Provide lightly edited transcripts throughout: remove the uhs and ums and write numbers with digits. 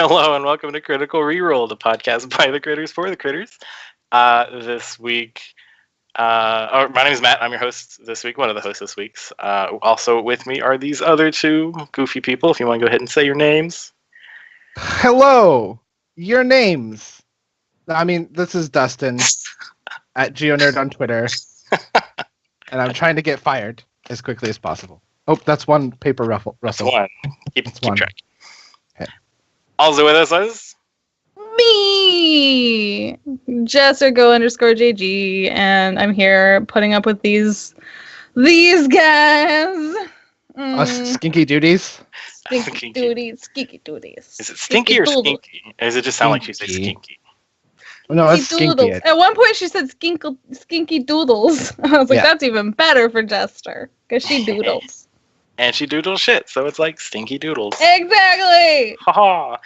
Hello and welcome to Critical ReRoll, the podcast by the critters for the critters. This week, my name is Matt. I'm your host this week, one of the hosts this week. Also with me are these other two goofy people. If you want to go ahead and say your names. Hello, your names. This is Dustin at GeoNerd on Twitter, and I'm trying to get fired as quickly as possible. Oh, that's one paper ruffle. That's one. Keep track. Okay. Also with us is me, Jess _JG, and I'm here putting up with these guys. Us skinky duties. Skinky duties. Is it stinky or skinky? Or does it just sound like she said skinky? No, it's skinky. At one point she said skinky doodles. I was like, That's even better for Jester, because she doodles. And she doodles shit, so it's like stinky doodles. Exactly! Haha.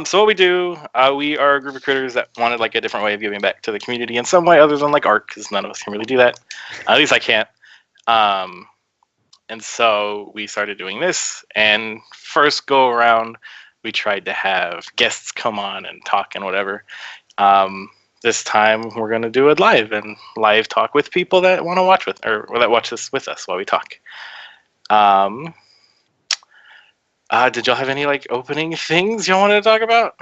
So what we do, we are a group of critters that wanted like a different way of giving back to the community in some way other than like art, because none of us can really do that. At least I can't. And so we started doing this, and first go around, we tried to have guests come on and talk and whatever. This time we're going to do it live, and live talk with people that want to watch with, or that watch this with us while we talk. Did y'all have any like opening things y'all wanted to talk about?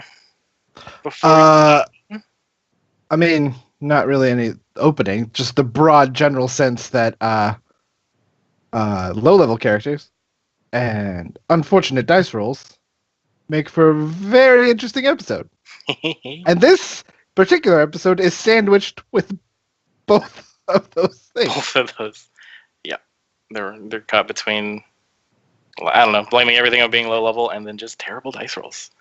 Not really any opening, just the broad general sense that low-level characters and unfortunate dice rolls make for a very interesting episode. And this particular episode is sandwiched with both of those things. Both of those. Yeah. They're caught between, I don't know, blaming everything on being low level and then just terrible dice rolls.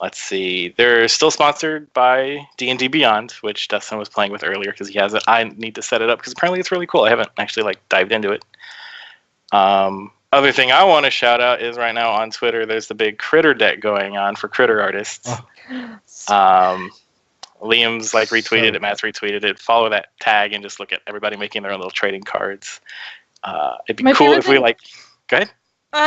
Let's see. They're still sponsored by D&D Beyond, which Dustin was playing with earlier because he has it. I need to set it up because apparently it's really cool. I haven't actually dived into it. Other thing I want to shout out is right now on Twitter, there's the big critter deck going on for critter artists. Liam's retweeted it, Matt's retweeted it. Follow that tag and just look at everybody making their own little trading cards. It'd be cool if we go ahead.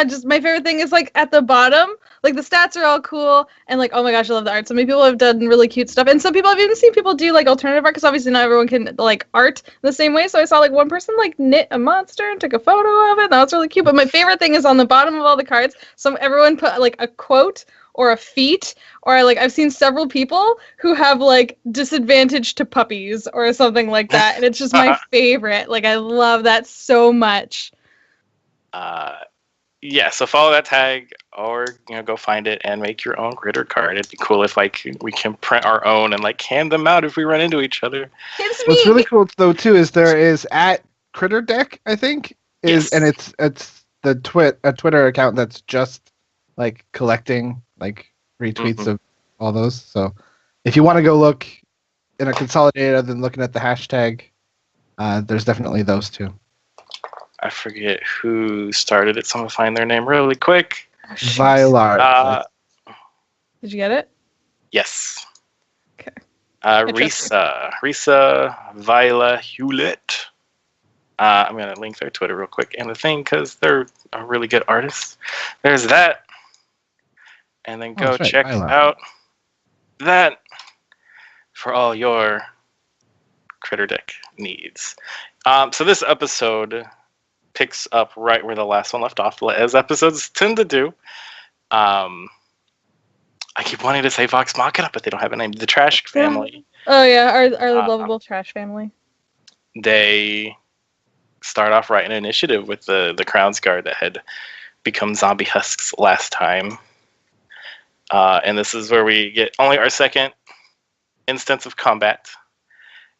Just my favorite thing is at the bottom, the stats are all cool and oh my gosh, I love the art. So many people have done really cute stuff, and some people I've even seen people do alternative art because obviously not everyone can art the same way. So I saw one person knit a monster and took a photo of it. That was really cute. But my favorite thing is on the bottom of all the cards. Everyone put a quote or a feat, or I've seen several people who have disadvantage to puppies or something like that, and it's just my favorite. I love that so much. Yeah, so follow that tag or go find it and make your own critter card. It'd be cool if we can print our own and hand them out if we run into each other. What's really cool though too is there is at Critter Deck, I think, and it's the Twitter account that's just collecting retweets of all those. So if you want to go look in a consolidated other than looking at the hashtag, there's definitely those two. I forget who started it, so I'm going to find their name really quick. Vylar. Did you get it? Yes. Okay. Risa Viola Hewlett. I'm going to link their Twitter real quick and the thing because they're a really good artist. There's that. And then go check out that for all your critter deck needs. So this episode picks up right where the last one left off, as episodes tend to do. I keep wanting to say Vox Machina, but they don't have a name. The Trash Family. Oh yeah, our lovable Trash Family. They start off writing an initiative with the Crown's Guard that had become zombie husks last time. And this is where we get only our second instance of combat,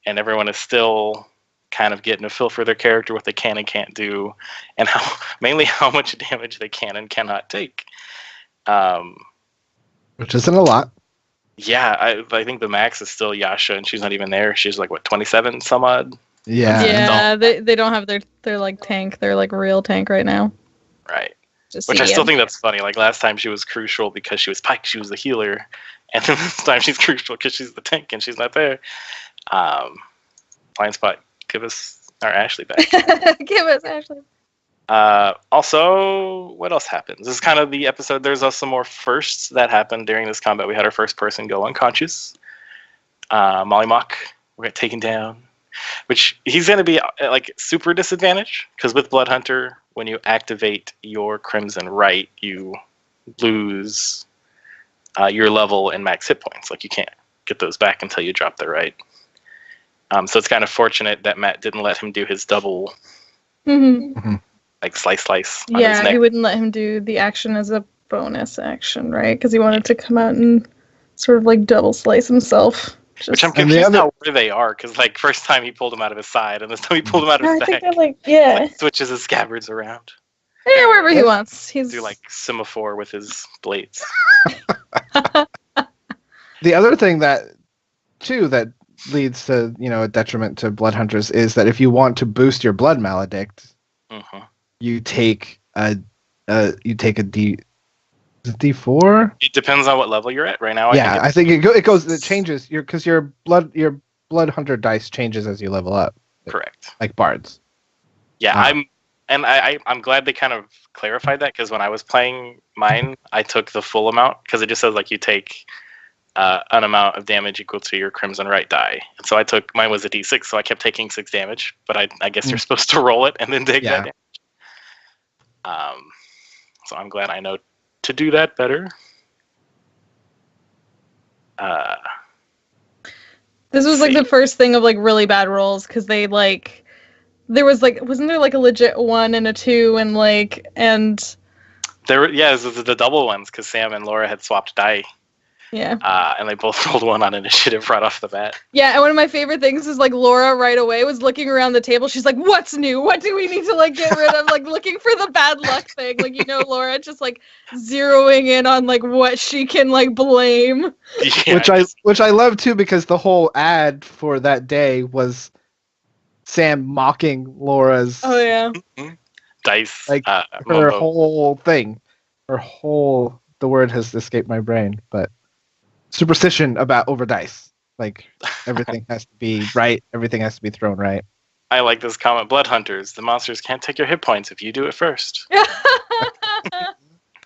and everyone is still kind of getting a feel for their character, what they can and can't do, and mainly how much damage they can and cannot take. Which isn't a lot. Yeah, I think the max is still Yasha, and she's not even there. She's 27 some odd. Yeah. Yeah, they don't have their tank, their real tank right now. Right. Which I still think that's funny. Last time she was crucial because she was Pike, she was the healer, and then this time she's crucial because she's the tank and she's not there. Blind spot. Give us our Ashley back. Give us Ashley. Also, what else happens? This is kind of the episode. There's also more firsts that happened during this combat. We had our first person go unconscious. Molly Mock, we got taken down. Which he's going to be like super disadvantaged because with Blood Hunter, when you activate your Crimson Right, you lose your level and max hit points. Like you can't get those back until you drop the right. So it's kind of fortunate that Matt didn't let him do his double, like slice on his neck. He wouldn't let him do the action as a bonus action, right? Because he wanted to come out and sort of like double slice himself. Which I'm confused now where they are, because like first time he pulled him out of his side, and this time he pulled him out of his back. I think they're like, switches his scabbards around. Yeah, wherever he wants. He's do like semaphore with his blades. The other thing that leads to a detriment to blood hunters is that if you want to boost your blood maledict, you take a D4. It depends on what level you're at right now. I think it changes because your blood hunter dice changes as you level up. Correct. Like bards. Yeah, I'm glad they kind of clarified that, because when I was playing mine, I took the full amount because it just says like you take an amount of damage equal to your Crimson Right die. And so mine was a D6, so I kept taking 6 damage, but I guess you're supposed to roll it and then take that damage. So I'm glad I know to do that better. This was like the first thing of like really bad rolls, because they like there was like wasn't there like a legit 1 and a 2 and there this was the double ones because Sam and Laura had swapped die. Yeah. And they both rolled 1 on initiative right off the bat. Yeah, and one of my favorite things is like Laura right away was looking around the table. She's like, "What's new? What do we need to like get rid of?" Like looking for the bad luck thing. Like Laura just like zeroing in on like what she can like blame. Yeah, which I love too, because the whole ad for that day was Sam mocking Laura's dice. Like her whole thing. The word has escaped my brain, but superstition about over dice. Like everything has to be right, everything has to be thrown right. I like this comment. Blood hunters, the monsters can't take your hit points if you do it first.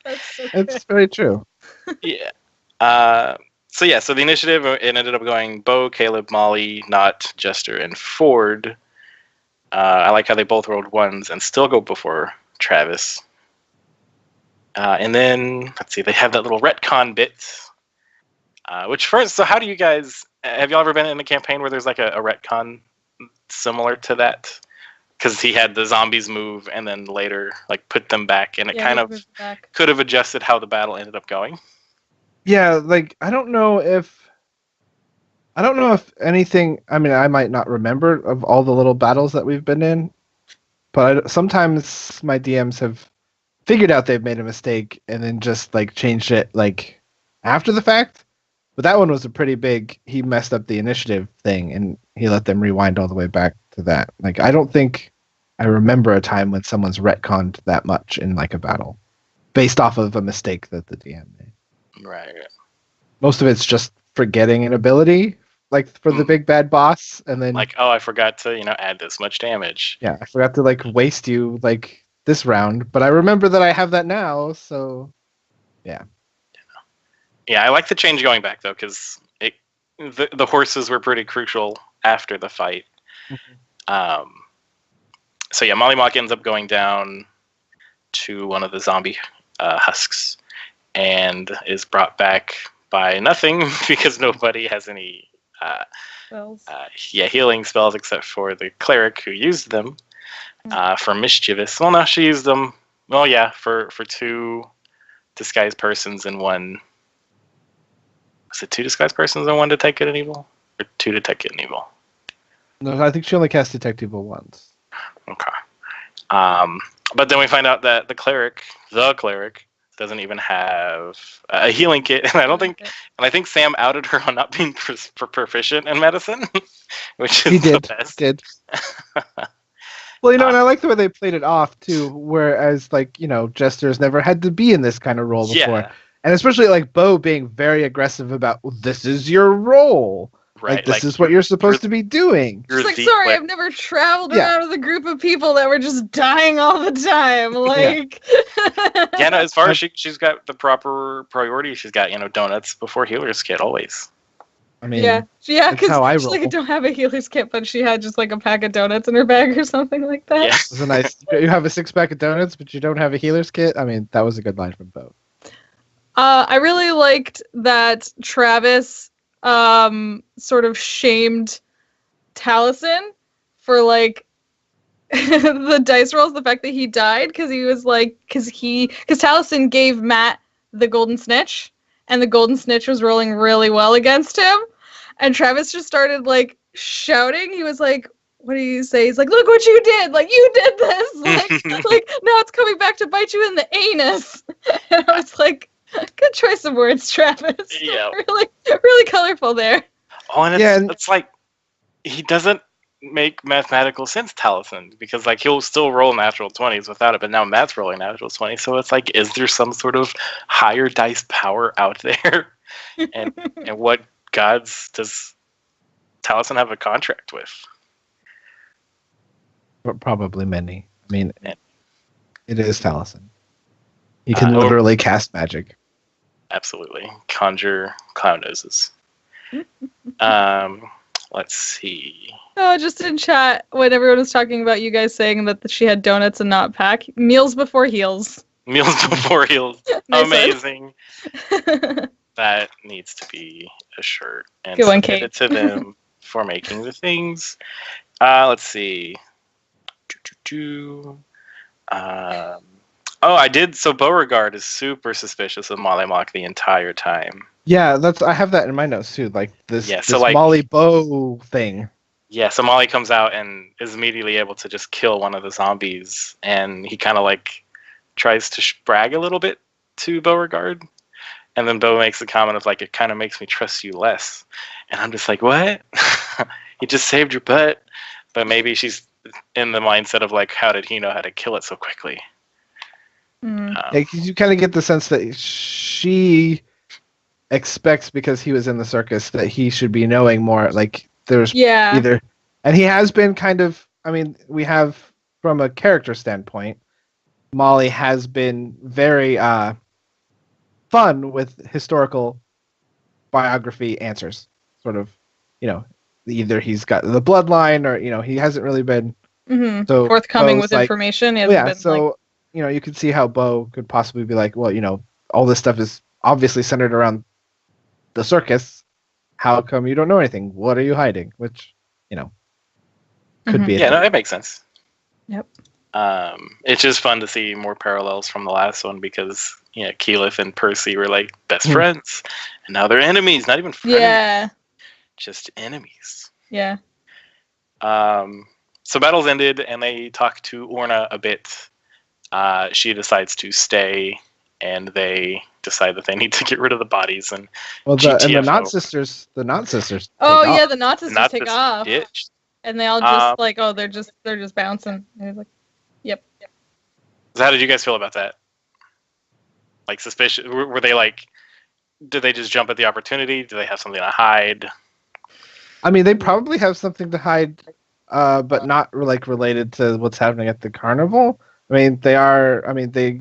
It's very true. Yeah. So the initiative, it ended up going Bo, Caleb, Molly, Knott, Jester, and Ford. I like how they both rolled 1s and still go before Travis. And then let's see, they have that little retcon bit. So how do you guys, have y'all ever been in a campaign where there's like a retcon similar to that? Because he had the zombies move and then later like put them back, and it kind of could have adjusted how the battle ended up going. Yeah, like I don't know if anything, I mean, I might not remember of all the little battles that we've been in, but sometimes my DMs have figured out they've made a mistake and then just like changed it like after the fact. But that one was a pretty big, he messed up the initiative thing and he let them rewind all the way back to that. Like, I don't think I remember a time when someone's retconned that much in like a battle based off of a mistake that the DM made. Right. Most of it's just forgetting an ability, like for the big bad boss, and then like, oh, I forgot to, add this much damage. Yeah, I forgot to like waste you like this round, but I remember that I have that now, so yeah. Yeah, I like the change going back though, because the horses were pretty crucial after the fight. So yeah, Molly Mock ends up going down to one of the zombie husks and is brought back by nothing because nobody has any healing spells except for the cleric who used them for mischievous. Well, no, she used them. Well, yeah, for 2 disguised persons and 1. Was it 2 disguised persons and 1 detect good and evil, or 2 detect good and evil? No, I think she only cast detect evil once. Okay. But then we find out that the cleric doesn't even have a healing kit, and I think Sam outed her on not being proficient in medicine, which is the best. He did. Well, and I like the way they played it off too, whereas like Jester's never had to be in this kind of role before, and especially like Bo being very aggressive about this is your role. Right. This is what you're supposed to be doing. She's like, sorry, I've never traveled around with a group of people that were just dying all the time. Like, no, as far as she's got the proper priority, she's got, donuts before healer's kit always. I mean, because she's like, I don't have a healer's kit, but she had just like a pack of donuts in her bag or something like that. Yeah. It was a nice. You have a 6-pack of donuts, but you don't have a healer's kit. I mean, that was a good line from Bo. I really liked that Travis sort of shamed Taliesin for like the dice rolls, the fact that he died, because he was like, because Taliesin gave Matt the golden snitch, and the golden snitch was rolling really well against him, and Travis just started like shouting. He was like, what do you say? He's like, look what you did! Like, you did this! Like now it's coming back to bite you in the anus. And I was like, good choice of words, Travis. Yeah. Really, really colorful there. Oh, and it's like, he doesn't make mathematical sense, Taliesin, because like he'll still roll natural 20s without it, but now Matt's rolling natural 20s, so it's like, is there some sort of higher dice power out there? And what gods does Taliesin have a contract with? Probably many. I mean, it is Taliesin. He can literally cast magic. Absolutely. Conjure clown noses. Let's see. Oh, just in chat, when everyone was talking about you guys saying that she had donuts and not pack, meals before heals. Meals before heals. Amazing. That needs to be a shirt. And submit it to them for making the things. Let's see. I did. So Beauregard is super suspicious of Molly Mock the entire time. Yeah, I have that in my notes too. Like this Molly Bow thing. Yeah, so Molly comes out and is immediately able to just kill one of the zombies, and he kind of like tries to brag a little bit to Beauregard, and then Beau makes the comment of like, it kind of makes me trust you less, and I'm just like, what? He just saved your butt, but maybe she's in the mindset of like, how did he know how to kill it so quickly? You kind of get the sense that she expects, because he was in the circus, that he should be knowing more. Like there's either, and he has been kind of. I mean, we have, from a character standpoint, Molly has been very fun with historical biography answers. Sort of, either he's got the bloodline, or he hasn't really been so forthcoming with information. You can see how Beau could possibly be like, well, all this stuff is obviously centered around the circus. How come you don't know anything? What are you hiding? Which, could be. Yeah, no, that makes sense. Yep. It's just fun to see more parallels from the last one, because Keyleth and Percy were like best friends, and now they're enemies. Not even friends. Yeah. Just enemies. Yeah. So battle's ended, and they talk to Orna a bit. She decides to stay, and they decide that they need to get rid of the bodies. And the Knot Sisters. The Knot Sisters. The Knot Sisters take off, ditched. and they all just they're just bouncing. And it's like, yep. So how did you guys feel about that? Like, suspicious? Were they like? Did they just jump at the opportunity? Do they have something to hide? I mean, they probably have something to hide, but not like related to what's happening at the carnival. I mean, they are. I mean, they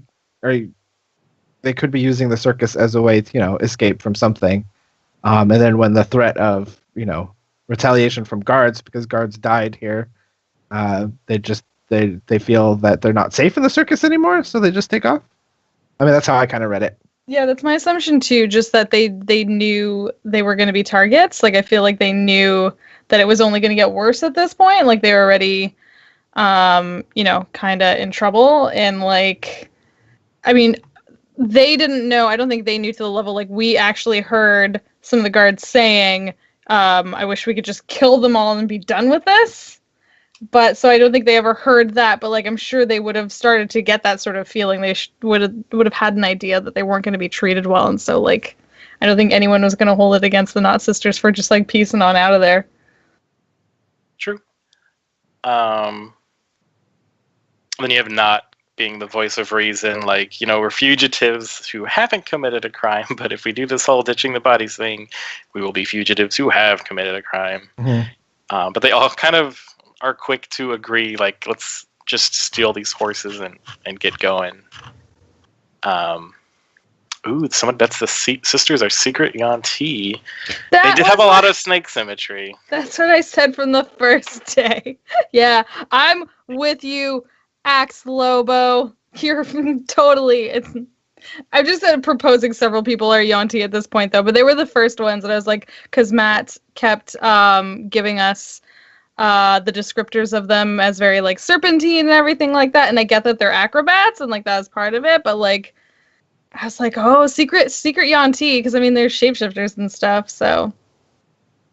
could be using the circus as a way to, escape from something. And then when the threat of, retaliation from guards, because guards died here, they feel that they're not safe in the circus anymore, so they just take off. I mean, that's how I kind of read it. Yeah, that's my assumption too. Just that they knew they were going to be targets. Like, I feel like they knew that it was only going to get worse at this point. Like, they were already, kind of in trouble. And like, I mean, they didn't know. I don't think they knew to the level. Like, we actually heard some of the guards saying, "I wish we could just kill them all and be done with this." But so I don't think they ever heard that. But like, I'm sure they would have started to get that sort of feeling. They would have had an idea that they weren't going to be treated well. And so like, I don't think anyone was going to hold it against the Knot Sisters for just like piecing on out of there. True. Then you have Knot being the voice of reason, like, we're fugitives who haven't committed a crime, but if we do this whole ditching the bodies thing, we will be fugitives who have committed a crime. Mm-hmm. But they all kind of are quick to agree, like, let's just steal these horses and get going. Someone bets the sisters are secret Yuan-ti. They did have a lot of snake symmetry. That's what I said from the first day. Yeah, I'm with you, Axe Lobo. You're totally... I've just said proposing several people are Yuan-ti at this point, though, but they were the first ones, and I was like, because Matt kept giving us the descriptors of them as very, like, serpentine and everything like that, and I get that they're acrobats, and, like, that was part of it, but, like, I was like, oh, secret Yuan-ti, because, I mean, they're shapeshifters and stuff, so.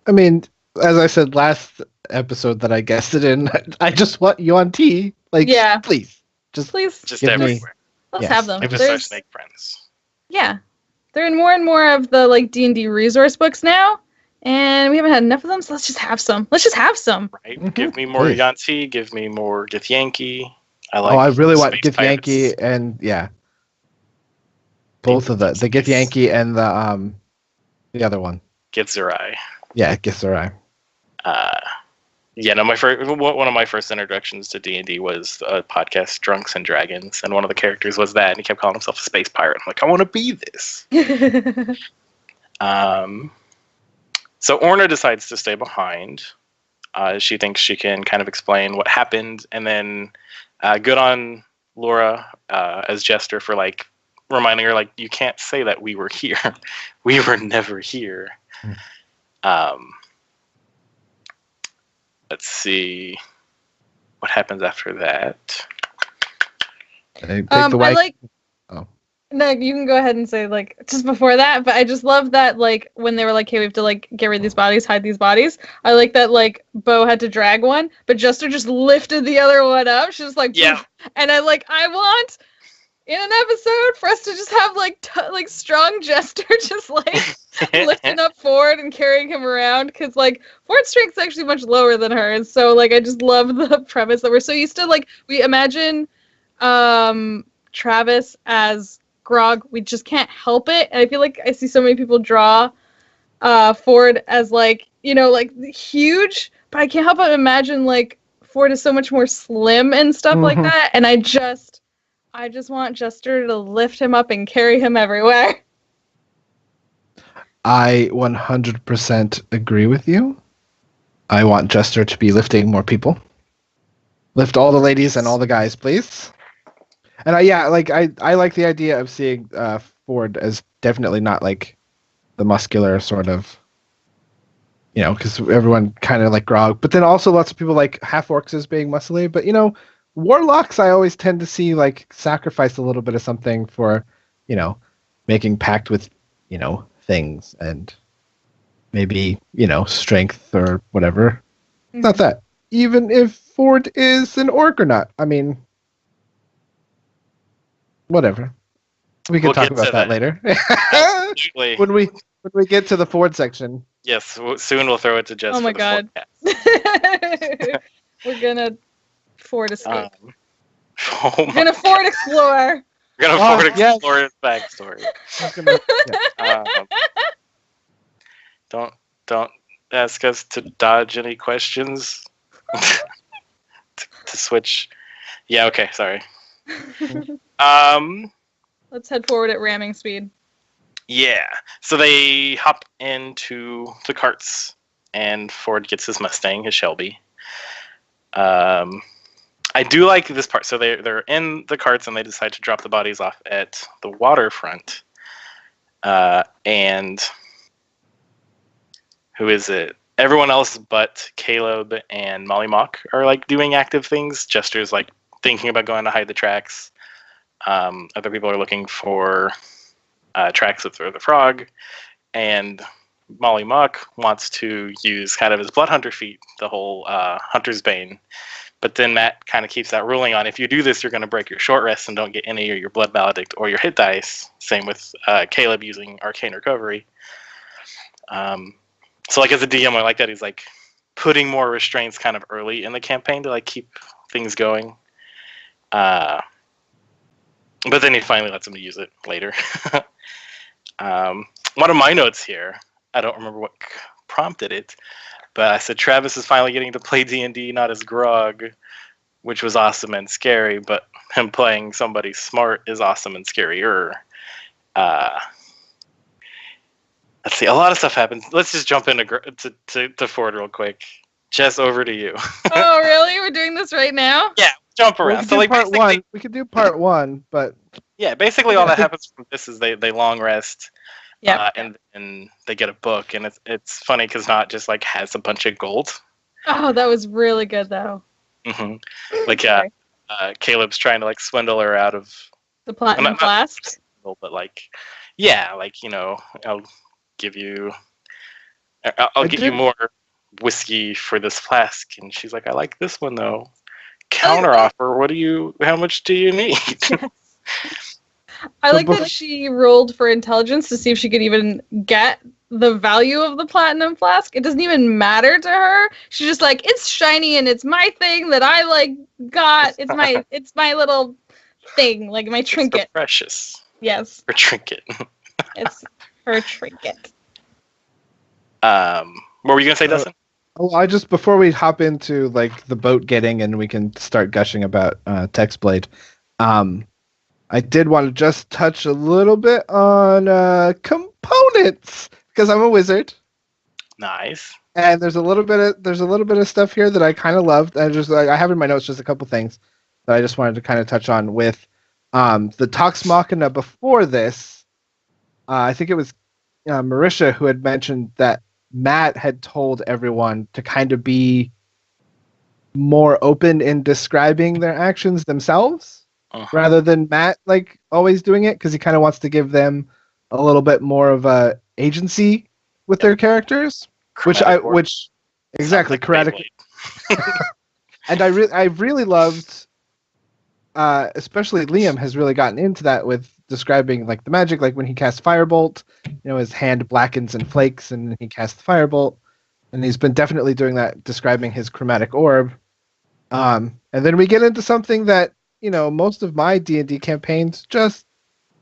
I mean, as I said last episode that I guessed it in, I just want Yuan-ti. Like, yeah. Please. Just everywhere. Let's have them. Give us our snake friends. Yeah. They're in more and more of the, like, D&D resource books now, and we haven't had enough of them, so let's just have some. Right? Mm-hmm. Give me more Yuan-ti, give me more Githyanki. I really want Githyanki and, yeah. Both of the Githyanki and the other one. Githzerai. Yeah, Githzerai. One of my first introductions to D&D was a podcast, Drunks and Dragons, and one of the characters was that, and he kept calling himself a space pirate. I'm like, I want to be this. So Orna decides to stay behind. She thinks she can kind of explain what happened, and then good on Laura as Jester for, like, reminding her, like, you can't say that we were here. We were never here. Let's see what happens after that. No, you can go ahead and say, like, just before that, but I just love that, like, when they were like, hey, we have to, like, get rid of these bodies, hide these bodies. I like that, like, Bo had to drag one, but Jester just lifted the other one up. She was like, yeah. And I want in an episode for us to just have, like, strong Jester just, like, lifting up Ford and carrying him around, because, like, Ford's strength's actually much lower than hers, so, like, I just love the premise that we're so used to, like, we imagine Travis as Grog, we just can't help it, and I feel like I see so many people draw Ford as, like, like, huge, but I can't help but imagine, like, Ford is so much more slim and stuff like that, and I just want Jester to lift him up and carry him everywhere. I 100% agree with you. I want Jester to be lifting more people. Lift all the ladies and all the guys, please. And I like the idea of seeing Ford as definitely not, like, the muscular sort of, because everyone kind of like Grog. But then also lots of people like half-orcs as being muscly. But, warlocks I always tend to see, like, sacrifice a little bit of something for, making pact with, things and maybe, strength or whatever. Mm-hmm. Not that. Even if Ford is an orc or not. I mean, whatever. We can talk about that later. when we get to the Ford section. Yes, soon we'll throw it to Jess. Oh my god. We're gonna Ford escape. We're gonna Ford explore. We're gonna Ford explore his backstory. Don't ask us to dodge any questions. to switch. Yeah. Okay. Sorry. Let's head forward at ramming speed. Yeah. So they hop into the carts, and Ford gets his Mustang, his Shelby. I do like this part. So they're in the carts, and they decide to drop the bodies off at the waterfront. And who is it? Everyone else but Caleb and Molly Mock are, like, doing active things. Jester's, like, thinking about going to hide the tracks. Other people are looking for tracks of the frog, and Molly Mock wants to use kind of his blood hunter feat, the whole hunter's bane. But then Matt kind of keeps that ruling on, if you do this, you're going to break your short rest and don't get any of your blood maledict or your hit dice. Same with Caleb using arcane recovery. So, like, as a DM, I like that he's, like, putting more restraints kind of early in the campaign to, like, keep things going. But then he finally lets him use it later. One of my notes here, I don't remember what prompted it, but I said Travis is finally getting to play D&D not as Grog, which was awesome and scary, but him playing somebody smart is awesome and scarier. Let's see, a lot of stuff happens. Let's just jump into to Ford real quick. Jess, over to you. Oh, really? We're doing this right now? Yeah, jump around. So like part one. We could do part one, but yeah, basically all that happens from this is they long rest. Yeah. And they get a book, and it's funny because Not just like has a bunch of gold. Oh, that was really good though. Mm-hmm. Like Caleb's trying to like swindle her out of the platinum flask. But like, yeah, like I'll give you more whiskey for this flask, and she's like, I like this one though. Counter offer. How much do you need? I like that she rolled for intelligence to see if she could even get the value of the platinum flask. It doesn't even matter to her. She's just like, it's shiny and it's my thing that I like got. It's my little thing, like my trinket. It's precious. Yes. Her trinket. It's her trinket. What were you gonna say, Dustin? I just before we hop into like the boat getting and we can start gushing about Textblade, I did want to just touch a little bit on components because I'm a wizard. Nice. And there's a little bit of stuff here that I kind of loved. I have in my notes just a couple things that I just wanted to kind of touch on with the Tox Machina before this. I think it was Marisha who had mentioned that Matt had told everyone to kind of be more open in describing their actions themselves, rather than Matt like always doing it, because he kind of wants to give them a little bit more of a agency with their characters, which exactly chromatic. And I really loved, especially Liam has really gotten into that with describing like the magic, like when he casts Firebolt, his hand blackens and flakes, and he casts Firebolt, and he's been definitely doing that, describing his chromatic orb. And then we get into something that most of my D&D campaigns just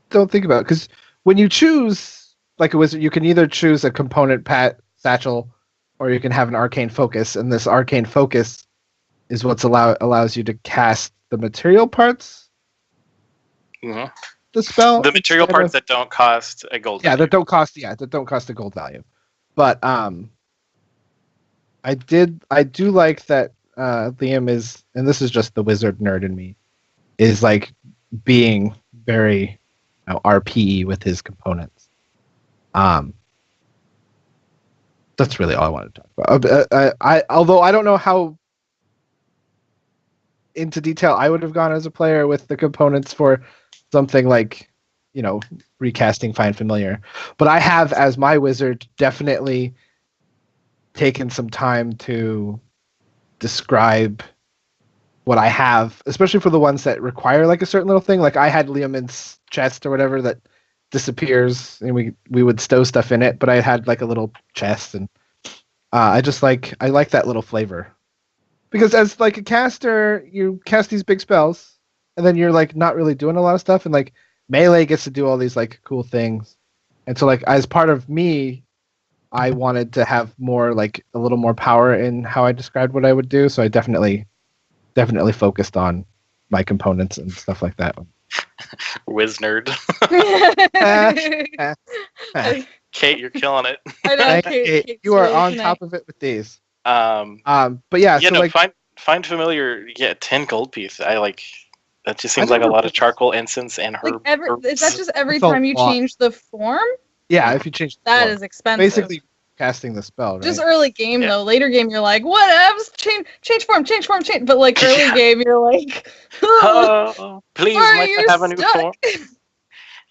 don't think about, because when you choose like a wizard, you can either choose a component satchel, or you can have an arcane focus, and this arcane focus is what's allows you to cast the material parts. Mm-hmm. The spell, the material parts that don't cost a gold value. That don't cost a gold value. But I do like that Liam is, and this is just the wizard nerd in me, is like being very RPE with his components. That's really all I wanted to talk about. Although I don't know how into detail I would have gone as a player with the components for something like, recasting Find Familiar. But I have, as my wizard, definitely taken some time to describe what I have, especially for the ones that require like a certain little thing. Like I had Liam's chest or whatever that disappears, and we would stow stuff in it, but I had like a little chest, and I like that little flavor. Because as like a caster, you cast these big spells, and then you're like not really doing a lot of stuff, and like melee gets to do all these like cool things. And so like as part of me, I wanted to have more like a little more power in how I described what I would do. So I definitely focused on my components and stuff like that. Whiz nerd. Kate, you're killing it. I know, Kate, you are on top of it with these. But yeah, yeah, so like find familiar. Yeah, 10 gold piece. I like that. Just seems like a lot of charcoal, incense, and herb. Is that just every time you change the form? Yeah, if you change the form. Is expensive. Basically, casting the spell. Right? Just early game though. Later game, you're like, whatevs, change form. But like early game, you're like, oh, please, like to have a new stuck? form.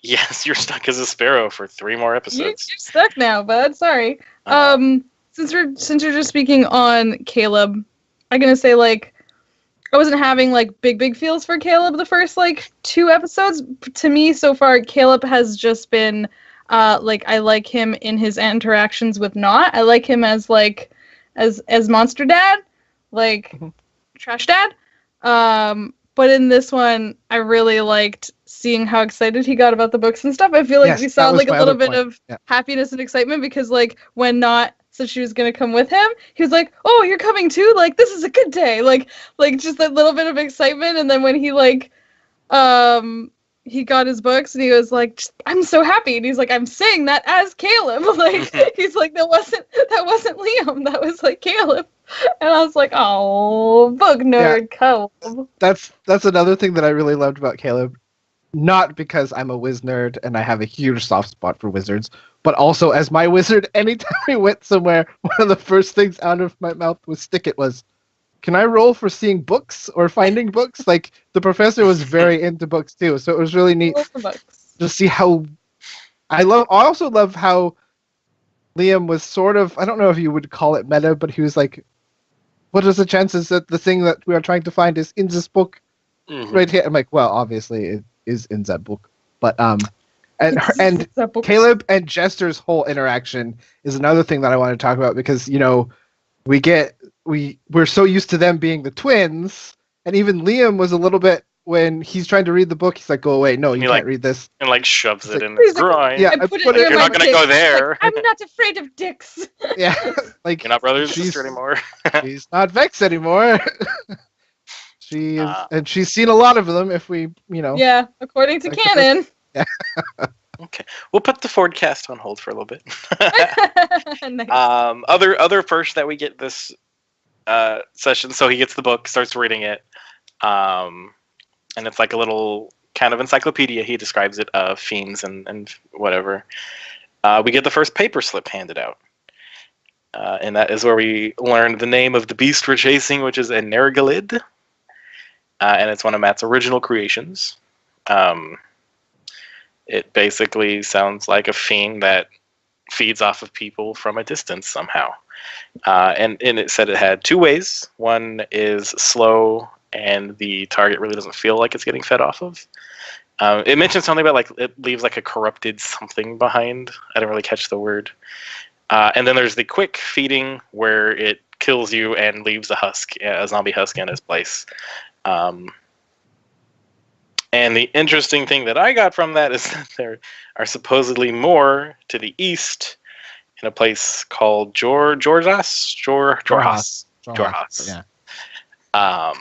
Yes, you're stuck as a sparrow for 3 more episodes. You're stuck now, bud. Sorry. Since you're just speaking on Caleb, I'm gonna say like I wasn't having like big feels for Caleb the first like 2 episodes. To me, so far, Caleb has just been like I like him in his interactions with Not. I like him as like as monster dad, like trash dad. But in this one, I really liked seeing how excited he got about the books and stuff. I feel like we saw like a little bit of happiness and excitement because like when Not said she was gonna come with him, he was like, "Oh, you're coming too? Like this is a good day." Like just that little bit of excitement. And then when he like he got his books and he was like, "I'm so happy," and he's like, "I'm saying that as Caleb." Like he's like, that wasn't Liam, that was like Caleb. And I was like, "Oh, book nerd, Caleb." That's another thing that I really loved about Caleb. Not because I'm a whiz nerd and I have a huge soft spot for wizards, but also as my wizard, anytime we went somewhere, one of the first things out of my mouth was stick it was, "Can I roll for seeing books or finding books?" Like the professor was very into books too, so it was really neat to see how. I also love how Liam was sort of, I don't know if you would call it meta, but he was like, "What is the chances that the thing that we are trying to find is in this book right here?" I'm like, well, obviously it is in that book, but and Caleb and Jester's whole interaction is another thing that I want to talk about because we're so used to them being the twins, and even Liam was a little bit when he's trying to read the book. He's like, "Go away! No, you can't read this," and like shoves it in his groin. Yeah, you're not gonna go there. Like, I'm not afraid of dicks. Yeah, like you're not brothers and sisters anymore. She's not Vex anymore. She is, and she's seen a lot of them. If we, Yeah, according to canon. Yeah. Okay, we'll put the Fjordcast on hold for a little bit. Nice. Other first that we get this session, so he gets the book, starts reading it, and it's like a little kind of encyclopedia. He describes it of fiends and whatever. We get the first paper slip handed out, and that is where we learn the name of the beast we're chasing, which is a Nergalid, and it's one of Matt's original creations. It basically sounds like a fiend that feeds off of people from a distance somehow. And it said it had two ways. One is slow, and the target really doesn't feel like it's getting fed off of. It mentioned something about like it leaves like a corrupted something behind. I didn't really catch the word. And then there's the quick feeding where it kills you and leaves a zombie husk in its place. And the interesting thing that I got from that is that there are supposedly more to the east in a place called Jorhas. Yeah.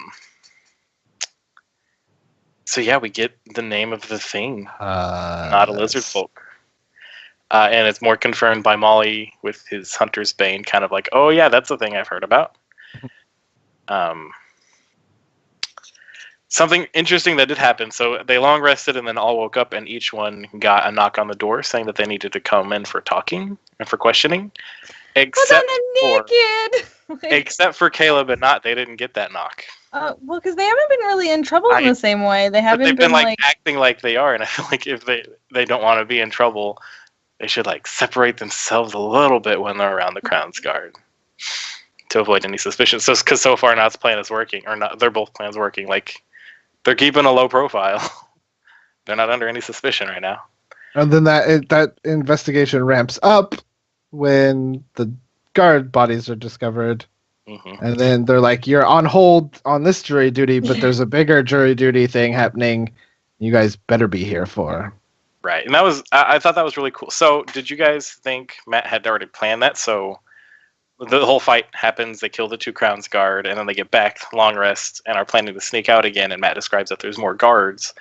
So yeah, we get the name of the thing, not a lizard folk. And it's more confirmed by Molly with his Hunter's Bane, kind of like, oh yeah, that's the thing I've heard about. Something interesting that did happen. So they long rested and then all woke up, and each one got a knock on the door saying that they needed to come in for talking and for questioning. Except for Caleb and Not, they didn't get that knock. Well, because they haven't been really in trouble in the same way. They haven't they've been like acting like they are, and I feel like if they don't want to be in trouble, they should like separate themselves a little bit when they're around the Crown's Guard to avoid any suspicion. So, because so far Not's plan is working, or not, they're both plans working. Like they're keeping a low profile. They're not under any suspicion right now. And then that investigation ramps up when the guard bodies are discovered. Mm-hmm. And then they're like, "You're on hold on this jury duty, but there's a bigger jury duty thing happening. You guys better be here for." Right, and I thought that was really cool. So, did you guys think Matt had already planned that? So, the whole fight happens. They kill the two Crown's Guard, and then they get back, long rest, and are planning to sneak out again. And Matt describes that there's more guards.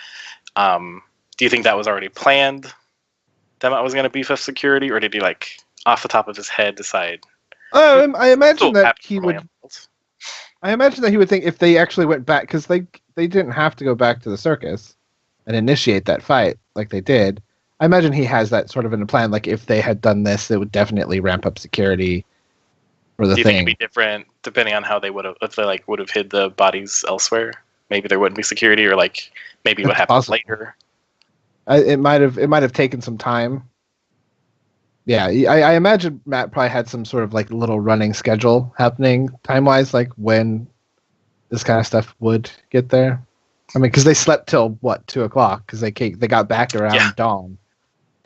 Do you think that was already planned? That Matt was going to beef up security, or did he, like, off the top of his head, decide? I imagine that he would. I imagine that he would think if they actually went back, because they didn't have to go back to the circus and initiate that fight like they did. I imagine he has that sort of in a plan. Like if they had done this, it would definitely ramp up security for the thing. Do you think it'd be different depending on how they would have, if they like would have hid the bodies elsewhere? Maybe there wouldn't be security, or like maybe what happens later. It might have taken some time. Yeah, I imagine Matt probably had some sort of like little running schedule happening time-wise, like when this kind of stuff would get there. I mean, because they slept till, 2 o'clock, because they got back around dawn.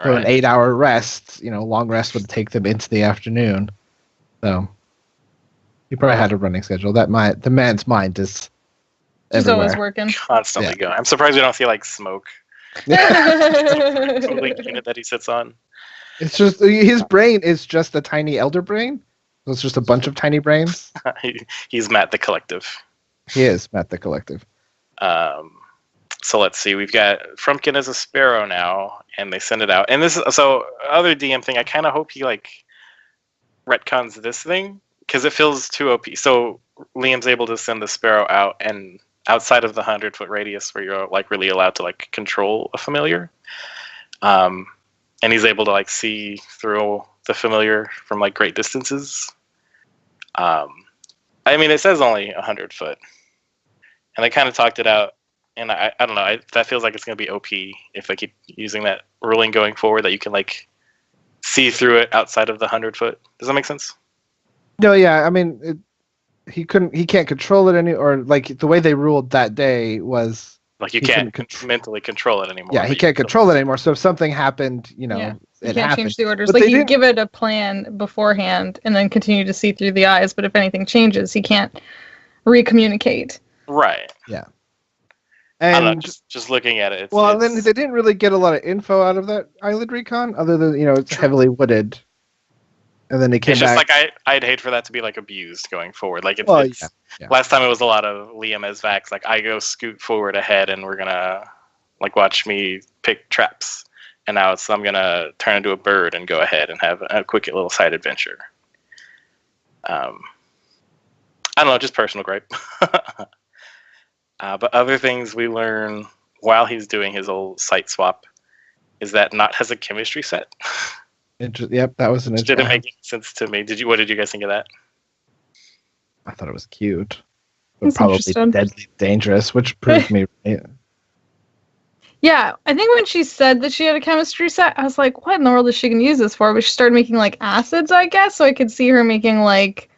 So an 8-hour rest, long rest would take them into the afternoon. So he probably had a running schedule. The man's mind is She's always working. Constantly going. I'm surprised we don't see like smoke. Unit that he sits on. It's just his brain is just a tiny elder brain. So it's just a bunch of tiny brains. He's Matt the Collective. He is Matt the Collective. So let's see. We've got Frumpkin as a sparrow now, and they send it out. And this is so other DM thing. I kind of hope he like retcons this thing because it feels too OP. So Liam's able to send the sparrow out and outside of the 100-foot radius where you're like really allowed to like control a familiar. And he's able to like see through the familiar from like great distances. I mean, it says only 100 foot, and they kind of talked it out. And I don't know. That feels like it's going to be OP if they keep using that ruling going forward that you can like see through it outside of the 100 foot. Does that make sense? No, yeah. I mean, he can't control it or like the way they ruled that day was like you can't mentally control it anymore. Yeah, he can't control it anymore. So if something happened, you can't happened. change the orders. But like you give it a plan beforehand and then continue to see through the eyes. But if anything changes, he can't re-communicate. Right. Yeah. And I don't know, just looking at it. Then they didn't really get a lot of info out of that eyelid recon, other than it's heavily wooded. And then they came back. It's just like I'd hate for that to be like abused going forward. Like it's last time it was a lot of Liam as Vax. Like I go scoot forward ahead, and we're gonna like watch me pick traps. And now I'm gonna turn into a bird and go ahead and have a quick little side adventure. I don't know, just personal gripe. But other things we learn while he's doing his old site swap is that Nott has a chemistry set. Yep, that was an interesting. Didn't make any sense to me. What did you guys think of that? I thought it was cute, but probably deadly dangerous, which proved me right. Yeah, I think when she said that she had a chemistry set, I was like, what in the world is she going to use this for? But she started making like acids, I guess, so I could see her making like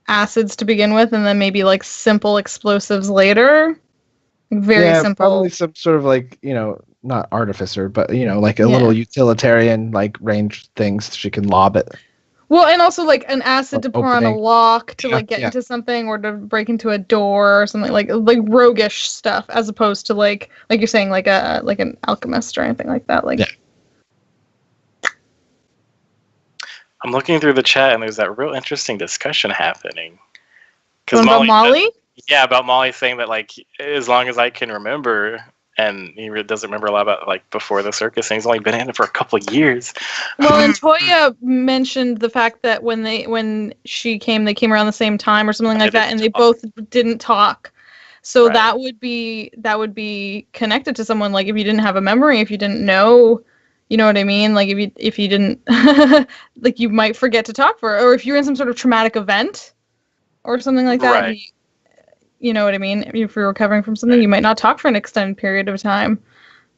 acids to begin with, and then maybe like simple explosives later. Very simple. Probably some sort of like, not artificer, but like a little utilitarian like range things she can lob it. Well, and also like an acid to pour on a lock to like get into something or to break into a door or something like roguish stuff, as opposed to like you're saying like an alchemist or anything like that. Like I'm looking through the chat and there's that real interesting discussion happening. About Molly? About Molly saying that like as long as I can remember, and he really doesn't remember a lot about like before the circus thing. He's only been in it for a couple of years. Well, and Toya mentioned the fact that when she came, they came around the same time or something like that, and they both didn't talk. So that would be connected to someone, like if you didn't have a memory, if you didn't know, you know what I mean? Like if you didn't like you might forget to talk or if you're in some sort of traumatic event or something like that. Right. You know what I mean? If you're recovering from something, you might not talk for an extended period of time.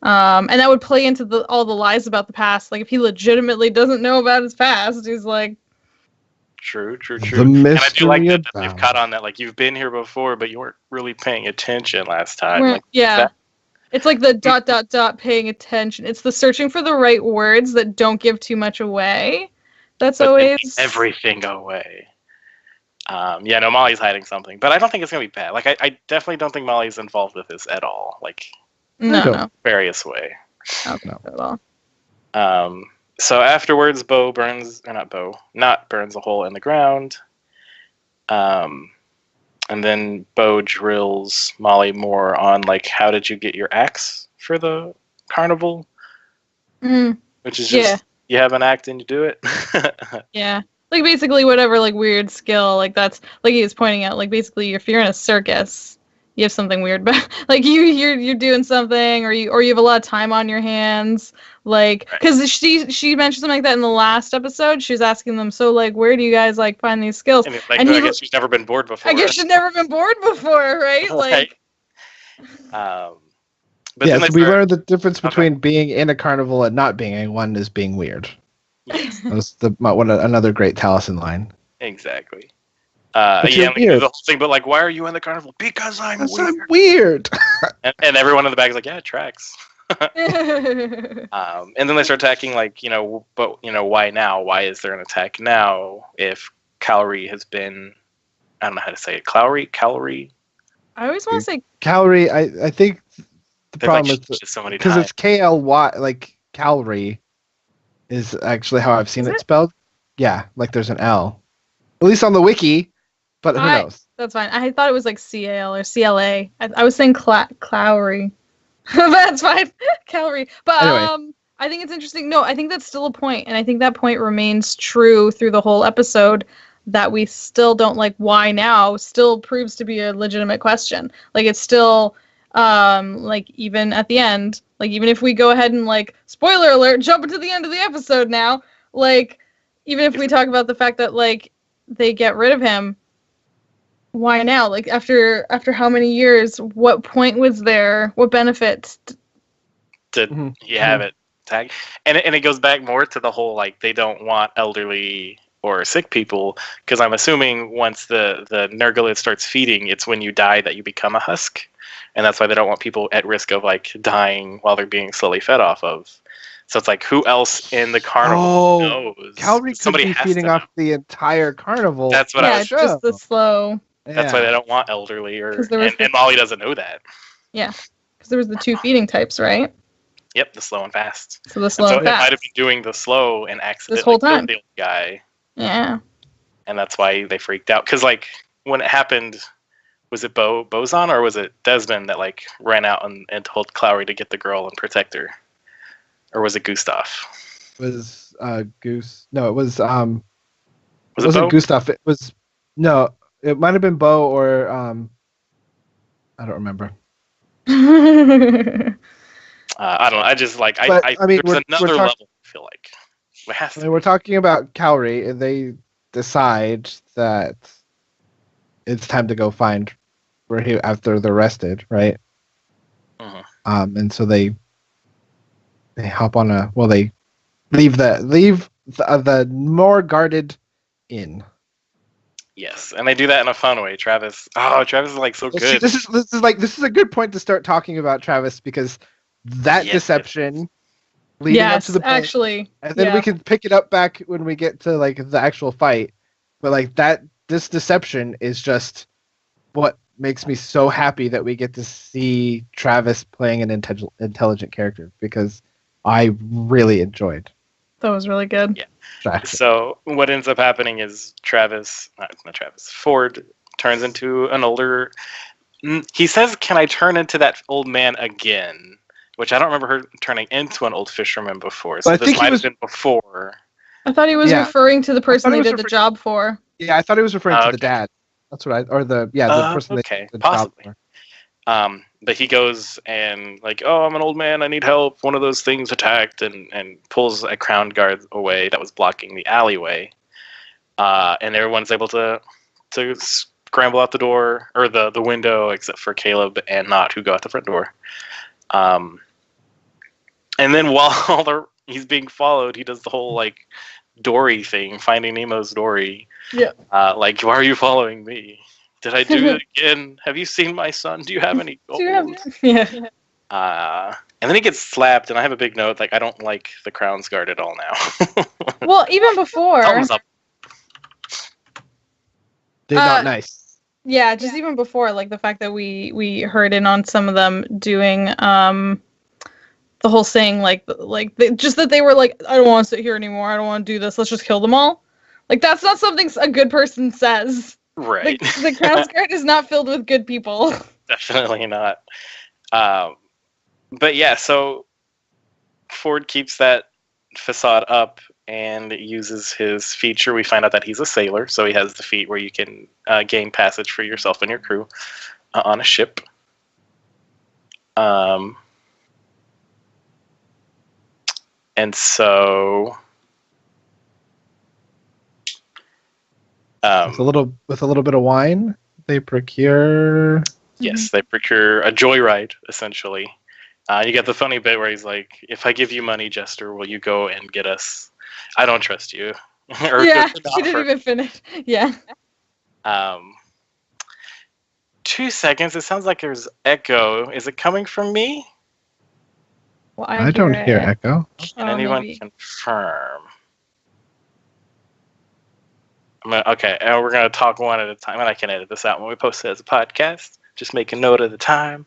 And that would play into all the lies about the past. Like, if he legitimately doesn't know about his past, he's like... True. The mystery and I do like that they've caught on that, like, you've been here before, but you weren't really paying attention last time. Like, it's like the ... paying attention. It's the searching for the right words that don't give too much away. That's always... everything away. Molly's hiding something, but I don't think it's gonna be bad. Like, I definitely don't think Molly's involved with this at all. Like, no. Various way. Not at all. So afterwards, Nott burns a hole in the ground. And then Bo drills Molly more on like, how did you get your axe for the carnival? Which is just you have an act and you do it. Yeah. Like, basically, whatever, like, weird skill, like, that's, like he was pointing out, like, basically, if you're in a circus, you have something weird, but, like, you're doing something, or you have a lot of time on your hands, like, because she mentioned something like that in the last episode. She was asking them, so, like, where do you guys, like, find these skills? And I guess she's never been bored before. I guess she's never been bored before, right? Like, so we learned the difference between being in a carnival and not being in one is being weird. Yes. That was another great Taliesin line. Exactly. But the whole thing, but like, why are you in the carnival? Because I'm weird. and everyone in the back is like, yeah, it tracks. And then they start attacking, like, why now? Why is there an attack now? If Calorie has been, I don't know how to say it, Calorie? I always want to say calorie. I think the problem is so many because times. it's KLY, like calorie is actually how I've seen it spelled. Yeah, like there's an L. At least on the wiki, but who knows? That's fine. I thought it was like CAL or CLA. I was saying calorie. That's fine. Calorie. But anyway. I think it's interesting. No, I think that's still a point, and I think that point remains true through the whole episode, that we still don't like why now still proves to be a legitimate question. Like it's still like even at the end, like even if we go ahead and like spoiler alert, jump into the end of the episode now, like even if we talk about the fact that like they get rid of him, why now? Like after how many years? What point was there? What benefits did you have it tag? And it goes back more to the whole like they don't want elderly or sick people, because I'm assuming once the Nergalith starts feeding, it's when you die that you become a husk, and that's why they don't want people at risk of like dying while they're being slowly fed off of. So it's like, who else in the carnival knows? Calorie could be feeding off the entire carnival. That's what I was just the slow. That's why they don't want elderly and Molly doesn't know that. Yeah, because there was the 2 feeding types, right? Yep, the slow and fast. So the slow and fast. It might have been doing the slow and accidentally this whole time. killed the old guy. Yeah. And that's why they freaked out. Because like when it happened, was it Boson or was it Desmond that like ran out and told Clowry to get the girl and protect her? Or was it Gustav? It was Goose. No, it was was it wasn't Gustav. It was it might have been Bo or I don't remember. I don't know. I just like I mean, there's another level. I feel like we're talking about Cowrie, and they decide that it's time to go find where he after they're arrested, right? And so they hop on they leave the more guarded inn. Yes, and they do that in a fun way. Travis is like so good. See, this is a good point to start talking about Travis, because that deception leading up to the point, actually, and then we can pick it up back when we get to like the actual fight. But like this deception is just what makes me so happy that we get to see Travis playing an intelligent character, because I really enjoyed. That was really good. Yeah. So what ends up happening is Ford turns into an older. He says, "Can I turn into that old man again?" Which I don't remember her turning into an old fisherman before. So this might have been before. I thought he was referring to the person they did the job for. Yeah, I thought he was referring to the dad. That's what the person they did the job for. But he goes and like, "Oh, I'm an old man. I need help. One of those things attacked," and pulls a crown guard away that was blocking the alleyway. And everyone's able to scramble out the door or the window, except for Caleb and Not, who go out the front door. And then while he's being followed, he does the whole like Dory thing, Finding Nemo's Dory. Yeah. Like, why are you following me? Did I do it again? Have you seen my son? Do you have any gold? Yeah. And then he gets slapped, and I have a big note, like, I don't like the Crown's Guard at all now. Well, even before. Thumbs up. They're not nice. Yeah, just even before, like, the fact that we heard in on some of them doing the whole saying, just that they were like, I don't want to sit here anymore, I don't want to do this, let's just kill them all. Like, that's not something a good person says. Right. The Crown's Guard is not filled with good people. Definitely not. But yeah, so Ford keeps that facade up and uses his feature. We find out that he's a sailor, so he has the feat where you can gain passage for yourself and your crew on a ship. And so with a little bit of wine, they procure. Yes, they procure a joyride, essentially. You get the funny bit where he's like, "If I give you money, Jester, will you go and get us? I don't trust you." Yeah, she didn't even finish. Yeah. 2 seconds. It sounds like there's echo. Is it coming from me? Well, I don't hear echo. Can anyone confirm? Okay, and we're going to talk one at a time, and I can edit this out when we post it as a podcast. Just make a note of the time.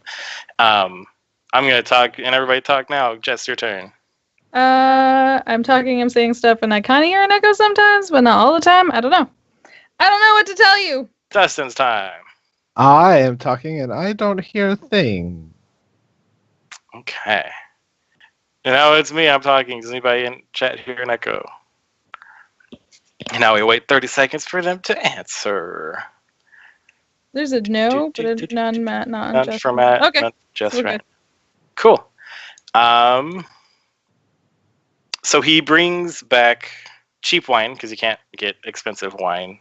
I'm gonna talk, and everybody talk now. Jess, your turn. I'm talking, I'm saying stuff, and I kind of hear an echo sometimes, but not all the time. I don't know. I don't know what to tell you. Dustin's time. I am talking, and I don't hear a thing. Okay. And now it's me. I'm talking. Does anybody in chat hear an echo? And now we wait 30 seconds for them to answer. There's a no, but a none, Matt, not none Justin. for Matt. Okay. None just We're Matt. good. Cool. So he brings back cheap wine because you can't get expensive wine,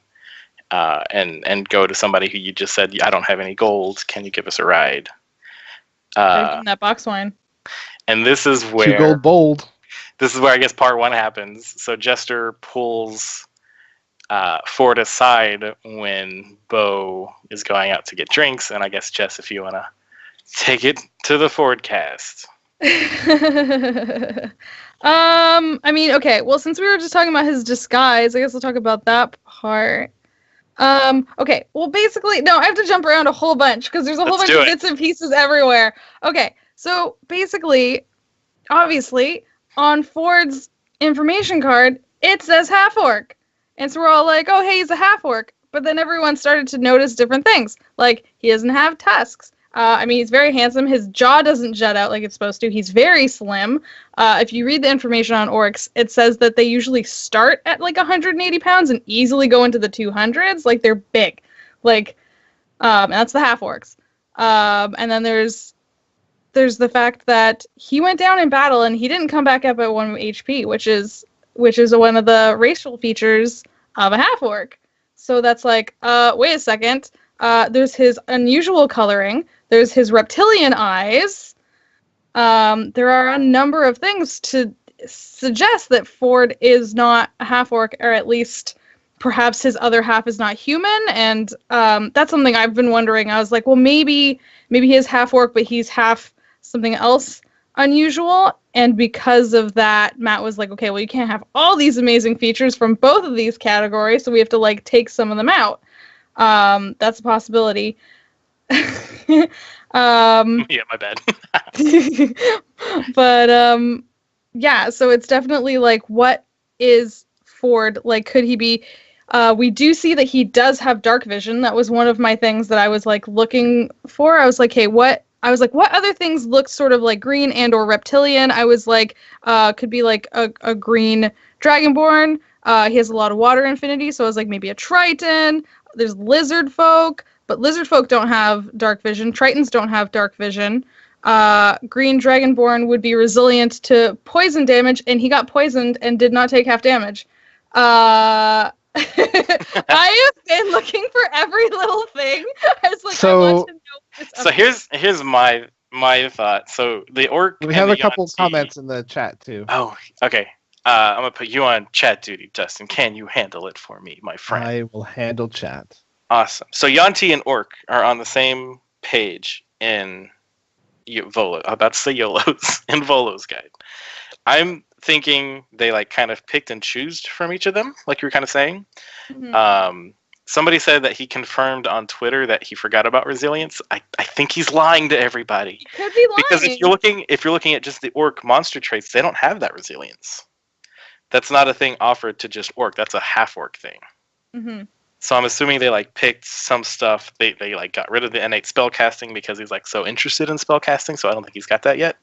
and go to somebody who you just said, I don't have any gold. Can you give us a ride? That box wine. And this is where 2 gold bold. This is where I guess part 1 happens. So Jester pulls Ford aside when Bo is going out to get drinks, and I guess Jess, if you want to take it to the Fjordcast. I mean, okay. Well, since we were just talking about his disguise, I guess we'll talk about that part. Okay. Well, basically, no, I have to jump around a whole bunch because there's a whole bunch of bits and pieces everywhere. Okay. So basically, obviously, on Ford's information card, it says half-orc. And so we're all like, oh, hey, he's a half-orc. But then everyone started to notice different things. Like, he doesn't have tusks. I mean, he's very handsome. His jaw doesn't jut out like it's supposed to. He's very slim. If you read the information on orcs, it says that they usually start at like 180 pounds and easily go into the 200s. Like, they're big. Like, and that's the half-orcs. And then there's the fact that he went down in battle and he didn't come back up at 1 HP, which is one of the racial features of a half-orc. So that's like, wait a second. There's his unusual coloring. There's his reptilian eyes. There are a number of things to suggest that Ford is not a half-orc, or at least perhaps his other half is not human. And that's something I've been wondering. I was like, well, maybe he is half-orc, but he's half something else unusual. And because of that, Matt was like, okay, well, you can't have all these amazing features from both of these categories, so we have to like take some of them out. That's a possibility. Yeah, my bad. But yeah, so it's definitely like, what is Ford like? Could he be? We do see that he does have dark vision. That was one of my things that I was like looking for. I was like, hey, what other things look sort of like green and or reptilian? I was like, could be like a green dragonborn. He has a lot of water infinity, so I was like, maybe a triton. There's lizard folk, but lizard folk don't have dark vision. Tritons don't have dark vision. Green dragonborn would be resilient to poison damage, and he got poisoned and did not take half damage. I have been looking for every little thing. I was like, I want to know this. So here's my thought. So the orc. We have a couple comments in the chat too. Oh, okay. I'm gonna put you on chat duty, Dustin. Can you handle it for me, my friend? I will handle chat. Awesome. So Yanti and Orc are on the same page in Volo. I'm about to say YOLO's in Volo's guide. I'm thinking they like kind of picked and choose from each of them, like you were kind of saying. Mm-hmm. Somebody said that he confirmed on Twitter that he forgot about resilience. I think he's lying to everybody. He could be lying. Because if you're looking at just the orc monster traits, they don't have that resilience. That's not a thing offered to just orc. That's a half-orc thing. Mm-hmm. So I'm assuming they like picked some stuff. They like got rid of the innate spellcasting because he's like so interested in spellcasting. So I don't think he's got that yet.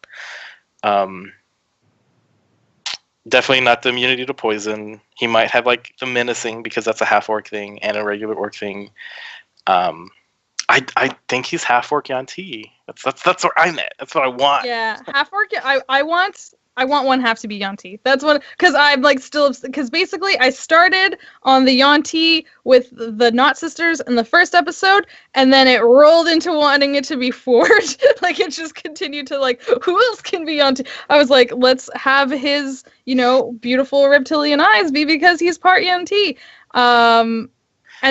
Definitely not the immunity to poison. He might have like the menacing because that's a half-orc thing and a regular orc thing. I think he's half-orc Yanti. That's where I'm at. That's what I want. Yeah, half-orc. I want one half to be Yanti. That's what, because I'm like still, because basically I started on the Yanti with the Knot Sisters in the first episode, and then it rolled into wanting it to be Ford. Like it just continued to like, who else can be Yanti? I was like, let's have his, beautiful reptilian eyes be because he's part Yanti. And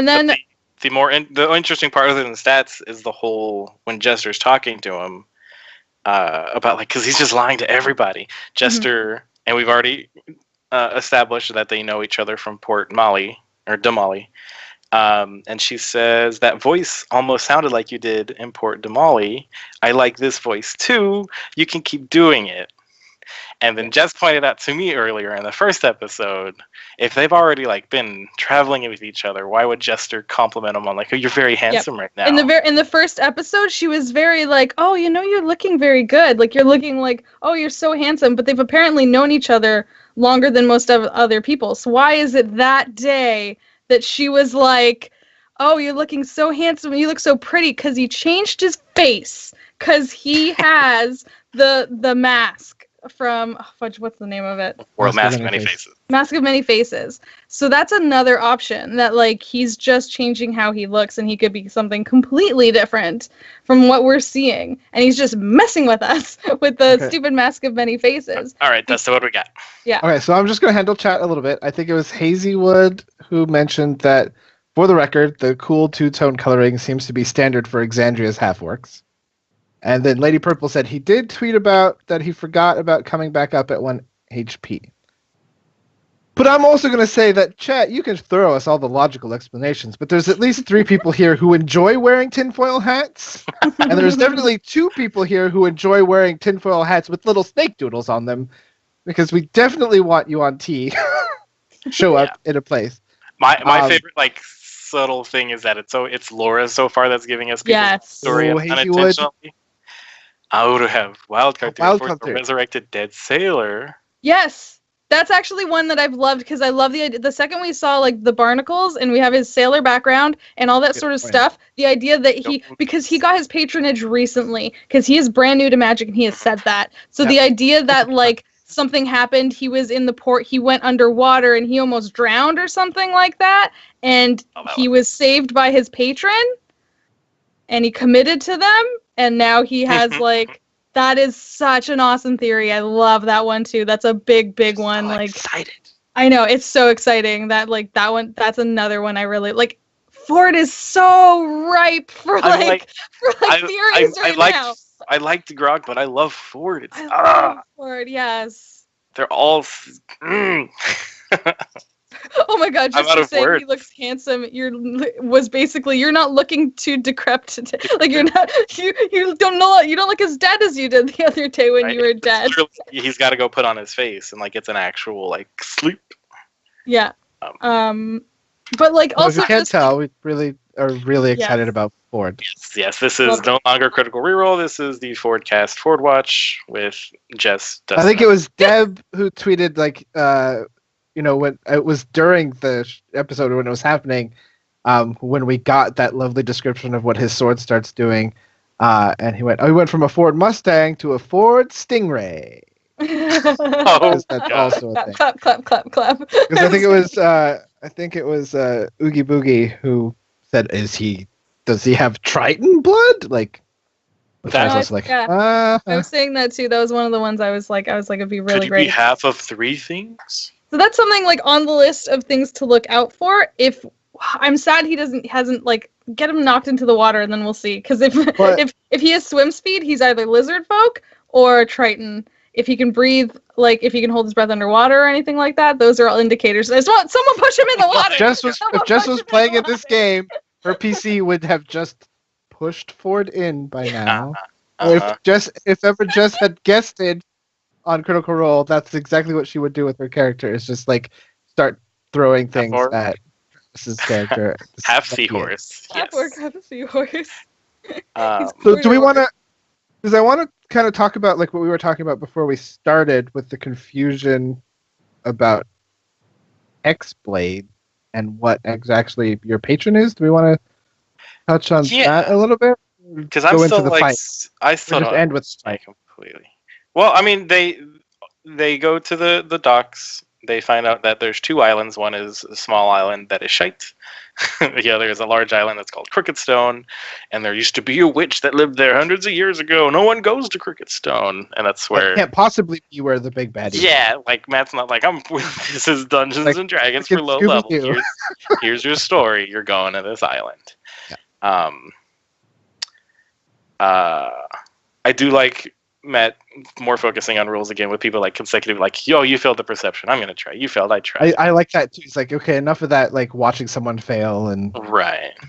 then the interesting part other than the stats is the whole when Jester's talking to him. About like, because he's just lying to everybody. Jester, and we've already established that they know each other from Port Molly or Damali. And she says, that voice almost sounded like you did in Port de Molly. I like this voice too. You can keep doing it. And then Jess pointed out to me earlier in the first episode, if they've already like been traveling with each other, why would Jester compliment him on like, oh, you're very handsome right now? In the first episode, she was very like, oh, you're looking very good. Like, you're looking like, oh, you're so handsome. But they've apparently known each other longer than most of other people. So why is it that day that she was like, oh, you're looking so handsome, you look so pretty, because he changed his face, because he has the mask from what's the name of it? Mask of Many Faces. Mask of Many Faces. So that's another option, that like he's just changing how he looks, and he could be something completely different from what we're seeing, and he's just messing with us with the stupid Mask of Many Faces. All right, that's what we got. Yeah. Okay, so I'm just going to handle chat a little bit. I think it was Hazywood who mentioned that, for the record, the cool two-tone coloring seems to be standard for Exandria's half-orcs. And then Lady Purple said he did tweet about that he forgot about coming back up at 1 HP. But I'm also going to say that, chat, you can throw us all the logical explanations, but there's at least 3 people here who enjoy wearing tinfoil hats, and there's definitely 2 people here who enjoy wearing tinfoil hats with little snake doodles on them, because we definitely want you on T show up in a place. My favorite like subtle thing is that it's Laura so far that's giving us people's story unintentionally. I would have Wildcard 3 the resurrected dead sailor. Yes, that's actually one that I've loved, because I love the idea. The second we saw like the barnacles and we have his sailor background and all that sort of stuff, the idea that because he got his patronage recently, because he is brand new to Magic and he has said that. So the idea that like something happened, he was in the port, he went underwater and he almost drowned or something like that, and he was saved by his patron and he committed to them, and now he has like, that is such an awesome theory. I love that one too. That's a big one. Like, excited. I know, it's so exciting that like that one. That's another one I really like. Ford is so ripe for theories now. I liked Grog, but I love Ford. I love Ford. Yes. They're all. Oh my God! Just to say he looks handsome. You're not looking too decrepit. Like you don't look as dead as you did the other day when you were dead. He's got to go put on his face and like it's an actual like sleep. Yeah. But like also, if you can't tell, we really are really excited about Ford. Yes. This is no longer Critical Reroll. This is the Fjordcast Ford Watch with Jess. Dustin. I think it was Deb who tweeted like. When it was during the episode when it was happening, when we got that lovely description of what his sword starts doing, and he went from a Ford Mustang to a Ford Stingray. That's also a thing. Clap. Because I think it was Oogie Boogie who said, does he have Triton blood? Like, I was like, I was saying that too. That was one of the ones I was like, it'd be really great. Could he be half of 3 things? So that's something like on the list of things to look out for. If I'm sad he hasn't like get him knocked into the water, and then we'll see. Because if he has swim speed, he's either lizard folk or Triton. If he can breathe, like if he can hold his breath underwater or anything like that, those are all indicators. I just want someone push him in the water. If Jess was playing in this game, her PC would have just pushed Ford in by now. If ever Jess had guested on Critical Role, that's exactly what she would do with her character. Is just like start throwing things at Jess's character. Half seahorse. Half orc, half seahorse. So do we want to? Because I want to kind of talk about like what we were talking about before we started with the confusion about X-Blade and what exactly your patron is. Do we want to touch on that a little bit? Because I'm still like, I still don't end with fight completely. Well, I mean, they go to the docks. They find out that there's 2 islands. One is a small island that is shite. The other is a large island that's called Crooked Stone. And there used to be a witch that lived there hundreds of years ago. No one goes to Crooked Stone. And that's where... That can't possibly be where the big bad is. Yeah, like, Matt's not like, this is Dungeons and Dragons for low level. Here's your story. You're going to this island. Yeah. I do like met more focusing on rules again with people like consecutive, like, yo, you failed the perception. I'm going to try. You failed. I tried. I like that too. It's like, okay, enough of that, like watching someone fail and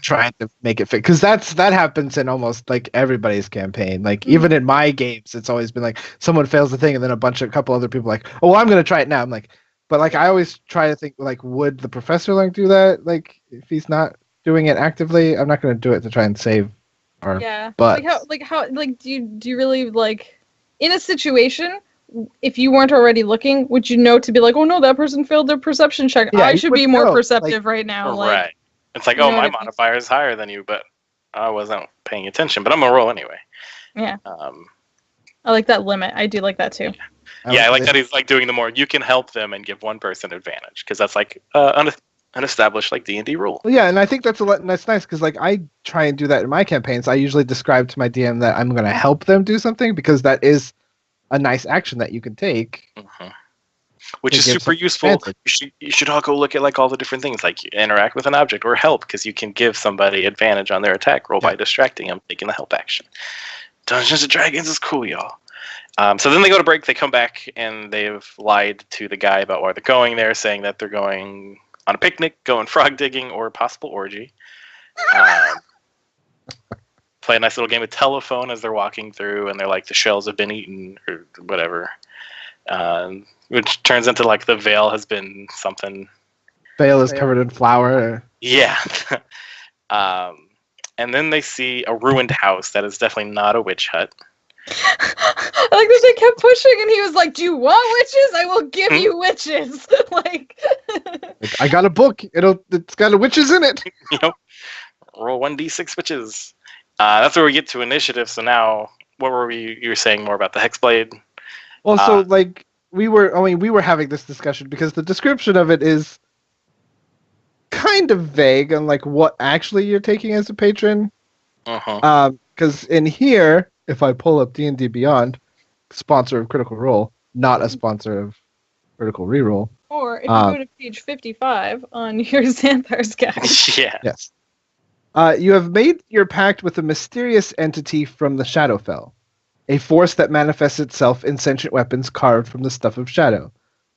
trying to make it fit. Because that happens in almost like everybody's campaign. Like even in my games, it's always been like someone fails the thing and then a couple other people like, oh, well, I'm going to try it now. I'm like, but like I always try to think like, would the professor like do that? Like if he's not doing it actively, I'm not going to do it to try and save our butts. Do you really like in a situation, if you weren't already looking, would you know to be like, oh no, that person failed their perception check. I should be more perceptive right now. Right. It's like, oh, my modifier is higher than you, but I wasn't paying attention. But I'm gonna roll anyway. Yeah. I like that limit. I do like that too. Yeah, I like that he's like doing the more. You can help them and give one person advantage because that's like unestablished like D&D rule. Well, yeah, and I think that's nice because like I try and do that in my campaigns. I usually describe to my DM that I'm going to help them do something because that is a nice action that you can take, which is super useful. You should all go look at like all the different things, like interact with an object or help, because you can give somebody advantage on their attack roll by distracting them, taking the help action. Dungeons and Dragons is cool, y'all. So then they go to break. They come back and they've lied to the guy about why they're going there, saying that they're going on a picnic, going frog digging, or a possible orgy. Play a nice little game of telephone as they're walking through, and they're like, the shells have been eaten, or whatever. Which turns into like the veil has been something. Veil is covered in flour. Yeah. And then they see a ruined house that is definitely not a witch hut. I like that they kept pushing, and he was like, "Do you want witches? I will give you witches." Like, I got a book. It's got witches in it. Yep. Roll 1d6 witches. That's where we get to initiative. So now, what were you were saying more about the Hexblade? Well, so like we were having this discussion because the description of it is kind of vague on like what actually you're taking as a patron. Because in here, if I pull up D&D Beyond, sponsor of Critical Role, not a sponsor of Critical ReRoll. Or if you go to page 55 on your Xanthar's Guide. Yeah. Yes. You have made your pact with a mysterious entity from the Shadowfell, a force that manifests itself in sentient weapons carved from the stuff of shadow.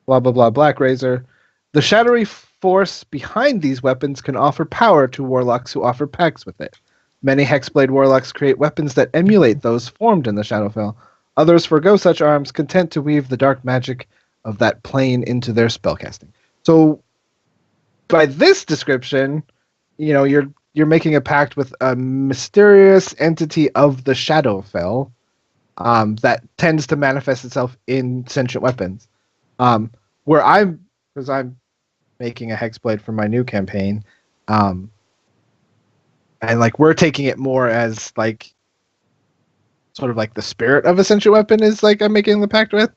Blah, blah, blah, Black Razor. The shadowy force behind these weapons can offer power to warlocks who offer pacts with it. Many Hexblade warlocks create weapons that emulate those formed in the Shadowfell. Others forgo such arms, content to weave the dark magic of that plane into their spellcasting. So, by this description, you're making a pact with a mysterious entity of the Shadowfell that tends to manifest itself in sentient weapons. Because I'm making a Hexblade for my new campaign, and like we're taking it more as like sort of like the spirit of a sentient weapon is like I'm making the pact with.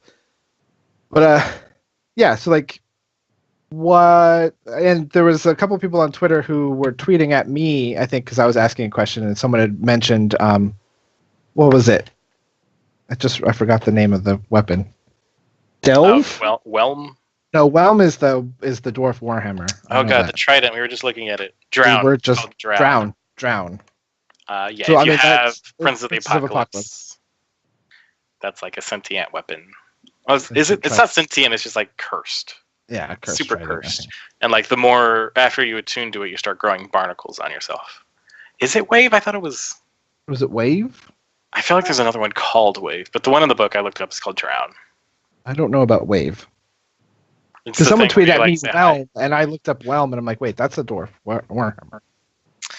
But yeah, so like what? And there was a couple of people on Twitter who were tweeting at me, I think, because I was asking a question, and someone had mentioned what was it? I forgot the name of the weapon. Delve? Whelm? No, Whelm is the dwarf warhammer. Oh god, the trident. We were just looking at it. Drown. We were just drown. Yeah, so, if you have Prince of the Apocalypse, that's like a sentient weapon. Is it? It's not sentient. It's just like cursed. Yeah, cursed, super cursed. And like the more after you attune to it, you start growing barnacles on yourself. Is it Wave? I thought it was. Was it Wave? I feel like there's another one called Wave, but the one in the book I looked up is called Drown. I don't know about Wave. Because someone tweeted at me Whelm, and I looked up Whelm, and I'm like, wait, that's a dwarf warhammer.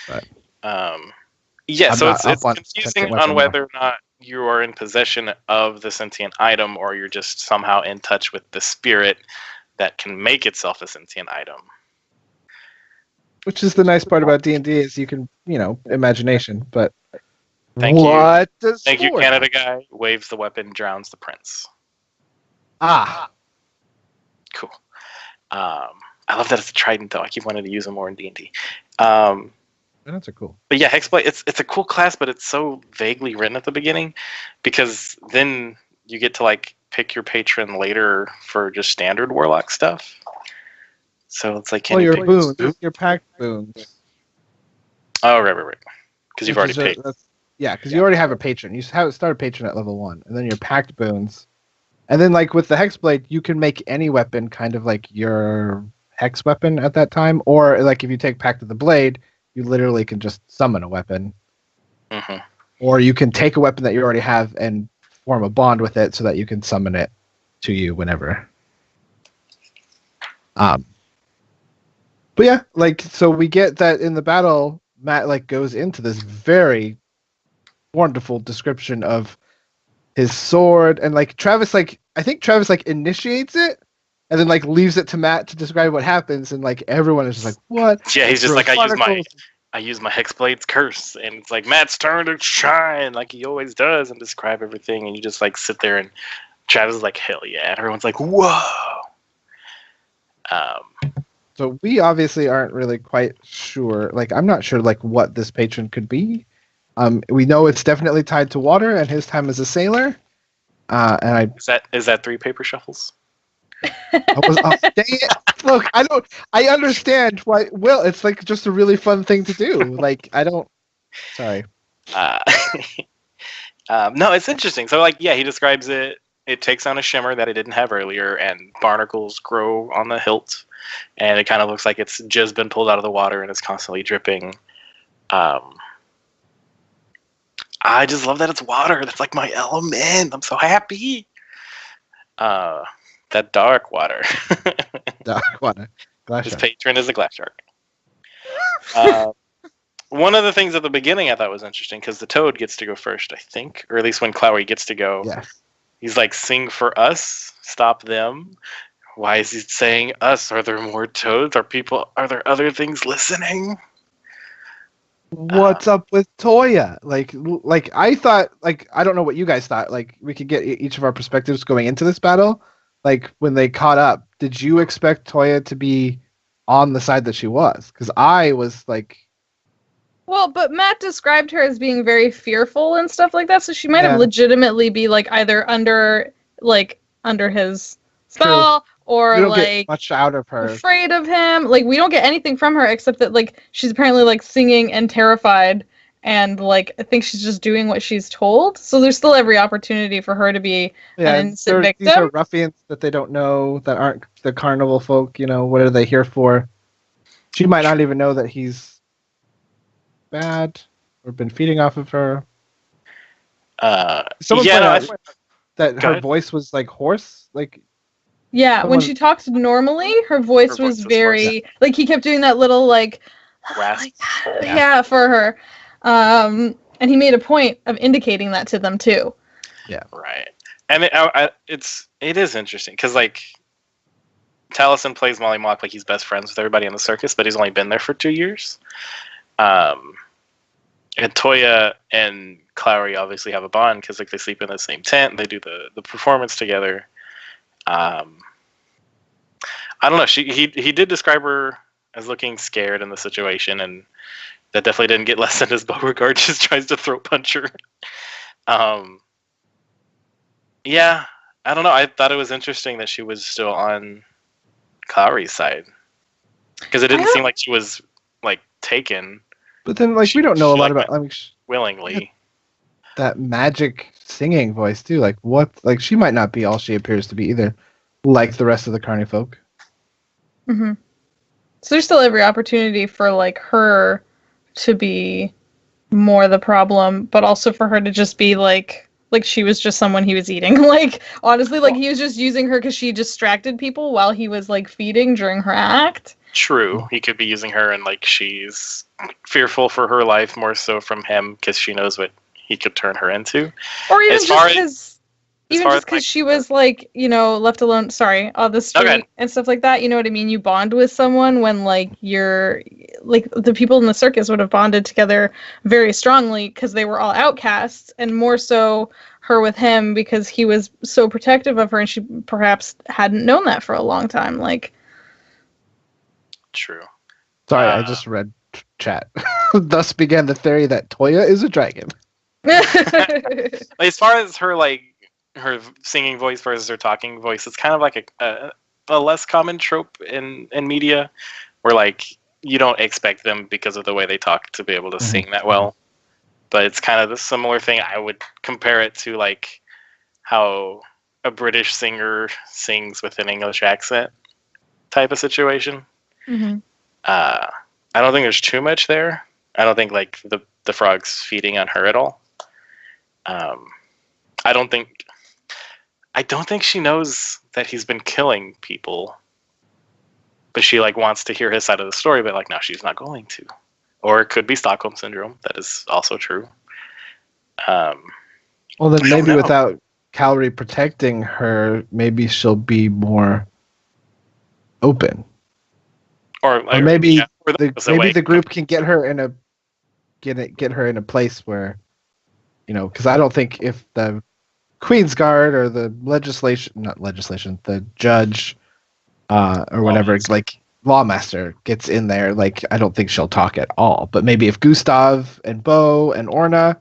But yeah, so it's confusing on whether or not you are in possession of the sentient item, or you're just somehow in touch with the spirit that can make itself a sentient item. Which is the nice part about D&D is you can, imagination. But Thank you, Canada guy. Waves the weapon, drowns the prince. Cool. I love that it's a trident, though. I keep wanting to use them more in D&D. That's cool. But yeah, Hexblade, it's a cool class, but it's so vaguely written at the beginning, because then you get to like pick your patron later for just standard warlock stuff. So it's like, your boons, your pact boons. Oh, right. Because you've already paid. Yeah, because you already have a patron. You start a patron at level 1, and then your packed boons. And then, like, with the Hexblade, you can make any weapon kind of like your Hex weapon at that time. Or, like, if you take Pact of the Blade, you literally can just summon a weapon. Mm-hmm. Or you can take a weapon that you already have and form a bond with it so that you can summon it to you whenever. But yeah, like, so we get that in the battle, Matt, like, goes into this very wonderful description of his sword, and like Travis, like, I think Travis like initiates it and then like leaves it to Matt to describe what happens, and like everyone is just like, what? Yeah, he's just like, I use my Hexblade's curse, and it's like Matt's turn to shine, like he always does, and describe everything, and you just like sit there, and Travis is like, hell yeah, and everyone's like, whoa. So we obviously aren't really quite sure. Like, I'm not sure like what this patron could be. We know it's definitely tied to water and his time as a sailor. Is that 3 paper shuffles? Dang it. Look, I understand why. Well, it's like just a really fun thing to do. Like, sorry. No, it's interesting. So like, yeah, he describes it. It takes on a shimmer that it didn't have earlier, and barnacles grow on the hilt, and it kind of looks like it's just been pulled out of the water and it's constantly dripping. I just love that it's water. That's like my element. I'm so happy. That dark water. Dark water. Glass His shark. patron is a glass shark. One of the things at the beginning I thought was interesting, because the toad gets to go first, I think, or at least when Clowry gets to go. Yeah. He's like, sing for us, stop them. Why is he saying us? Are there more toads? Are there other things listening? What's up with Toya? Like I thought, like, I don't know what you guys thought. Like, we could get each of our perspectives going into this battle. Like, when they caught up, did you expect Toya to be on the side that she was? Because I was like, well, but Matt described her as being very fearful and stuff like that, so she might have legitimately be like either under his spell. True. Or we don't like get much out of her. Afraid of him. Like, we don't get anything from her except that like she's apparently like singing and terrified, and like I think she's just doing what she's told. So there's still every opportunity for her to be an innocent victim. These are ruffians that they don't know, that aren't the carnival folk. You know, what are they here for? She might not even know that he's bad or been feeding off of her. Someone pointed out that her voice was like hoarse, like. Yeah, when she talked normally, her voice was very like he kept doing that little like rasp. Yeah, for her. And he made a point of indicating that to them too. Yeah, right. And it is interesting because like Taliesin plays Molly Mock like he's best friends with everybody in the circus, but he's only been there for 2 years. And Toya and Clowry obviously have a bond because like they sleep in the same tent, they do the performance together. I don't know. He did describe her as looking scared in the situation, and that definitely didn't get lessened as Beauregard just tries to throat punch her. Yeah, I don't know. I thought it was interesting that she was still on Clowry's side because it didn't seem like she was like taken. But then, like, we don't know a lot about. Willingly. That magic singing voice too. Like, what? Like, she might not be all she appears to be either. Like the rest of the Carney folk. Mm-hmm. So there's still every opportunity for like her to be more the problem, but also for her to just be like she was just someone he was eating. Like, honestly, like he was just using her because she distracted people while he was like feeding during her act. True, he could be using her and like she's fearful for her life more so from him because she knows what he could turn her into. Or even just because she was like, you know, left alone, on the street and stuff like that. You know what I mean? You bond with someone when like you're like the people in the circus would have bonded together very strongly because they were all outcasts, and more so her with him because he was so protective of her and she perhaps hadn't known that for a long time. Like, true. Sorry, I just read chat. Thus began the theory that Toya is a dragon. As far as her like her singing voice versus her talking voice, it's kind of like a less common trope in media where like you don't expect them because of the way they talk to be able to sing that well. but it's kind of the similar thing. I would compare it to like how a British singer sings with an English accent type of situation. Mm-hmm. I don't think there's too much there. I don't think like the frog's feeding on her at all. I don't think she knows that he's been killing people, but she like wants to hear his side of the story, but like no, she's not going to. Or it could be Stockholm syndrome. That is also true. Well, then maybe without Calorie protecting her, maybe she'll be more open. Or maybe the group can get her in a place where, you know, because I don't think if the Queen's Guard or the the judge or whatever, like Lawmaster gets in there, like I don't think she'll talk at all. But maybe if Gustav and Bo and Orna,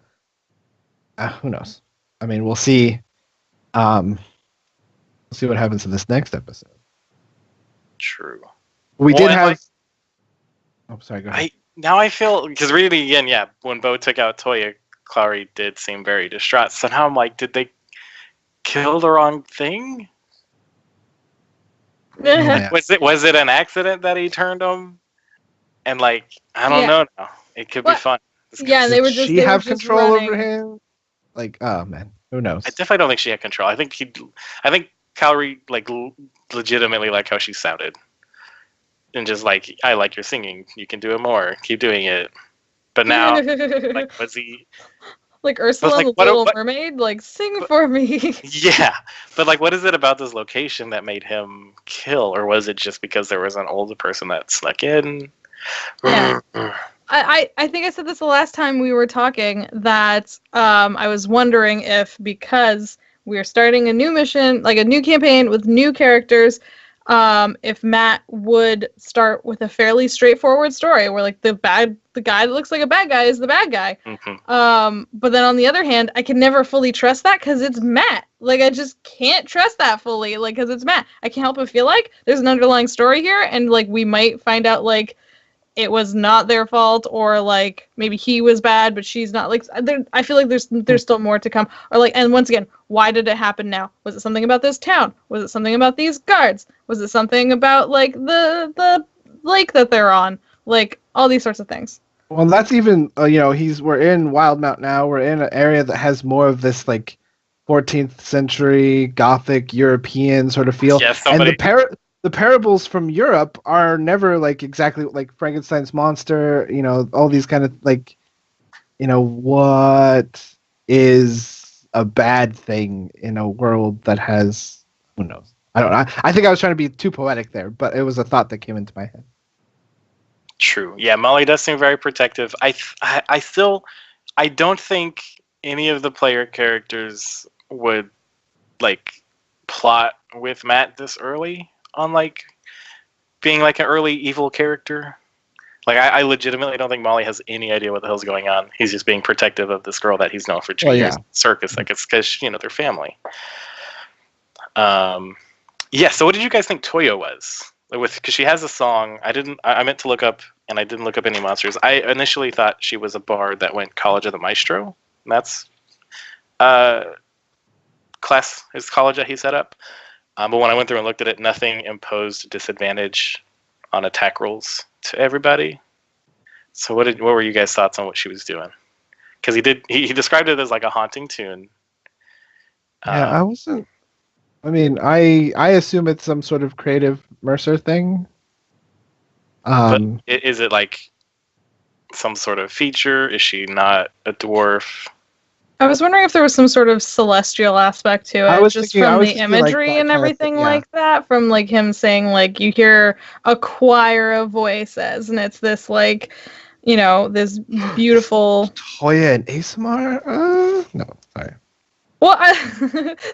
who knows? I mean, we'll see. We'll see what happens in this next episode. True. We did have. Oh, sorry. Go ahead. Now I feel, because reading it again, yeah, when Bo took out Toya, Clary did seem very distraught. So now I'm like, did they kill the wrong thing? Was it an accident that he turned him? And like, I don't know now. It could be fun. Yeah, they were just. She have control over him. Like, oh man, who knows? I definitely don't think she had control. I think Calorie like legitimately liked how she sounded, and just like, I like your singing. You can do it more. Keep doing it. But now, like, was he like Ursula and the Little Mermaid? Like, sing for me. Yeah, but like, what is it about this location that made him kill, or was it just because there was an older person that snuck in? Yeah. I think I said this the last time we were talking, that I was wondering if, because we're starting a new mission, like a new campaign with new characters, if Matt would start with a fairly straightforward story where like the guy that looks like a bad guy is the bad guy. Mm-hmm. But then on the other hand, I can never fully trust that because it's Matt. Like, I just can't trust that fully, like, because it's Matt. I can't help but feel like there's an underlying story here, and like we might find out like it was not their fault, or like maybe he was bad but she's not. Like, I feel like there's still more to come. Or like, and once again, why did it happen now? Was it something about this town? Was it something about these guards? Was it something about like the lake that they're on? Like, all these sorts of things. Well, that's even we're in Wildmount now. We're in an area that has more of this like 14th century Gothic European sort of feel. Yeah, and the parables from Europe are never like exactly like Frankenstein's monster, all these kind of like, what is a bad thing in a world that has, who knows? I don't know. I think I was trying to be too poetic there, but it was a thought that came into my head. True. Yeah, Molly does seem very protective. I don't think any of the player characters would like plot with Matt this early on like being like an early evil character. Like, I legitimately don't think Molly has any idea what the hell's going on. He's just being protective of this girl that he's known for 2 years. Circus, like, it's because they're family. Yeah. So what did you guys think Toyo was? Because she has a song. I meant to look up, and I didn't look up any monsters. I initially thought she was a bard that went College of the Maestro. And that's his college that he set up. But when I went through and looked at it, nothing imposed disadvantage on attack rolls to everybody. So what were you guys' thoughts on what she was doing? Because he described it as like a haunting tune. Yeah, I wasn't. I mean, I assume it's some sort of creative Mercer thing. But is it like some sort of feature? Is she not a dwarf? I was wondering if there was some sort of celestial aspect to it, just from the imagery like and everything like that. From like him saying like you hear a choir of voices, and it's this like, this beautiful. Toya and Asamar? No, sorry. Well,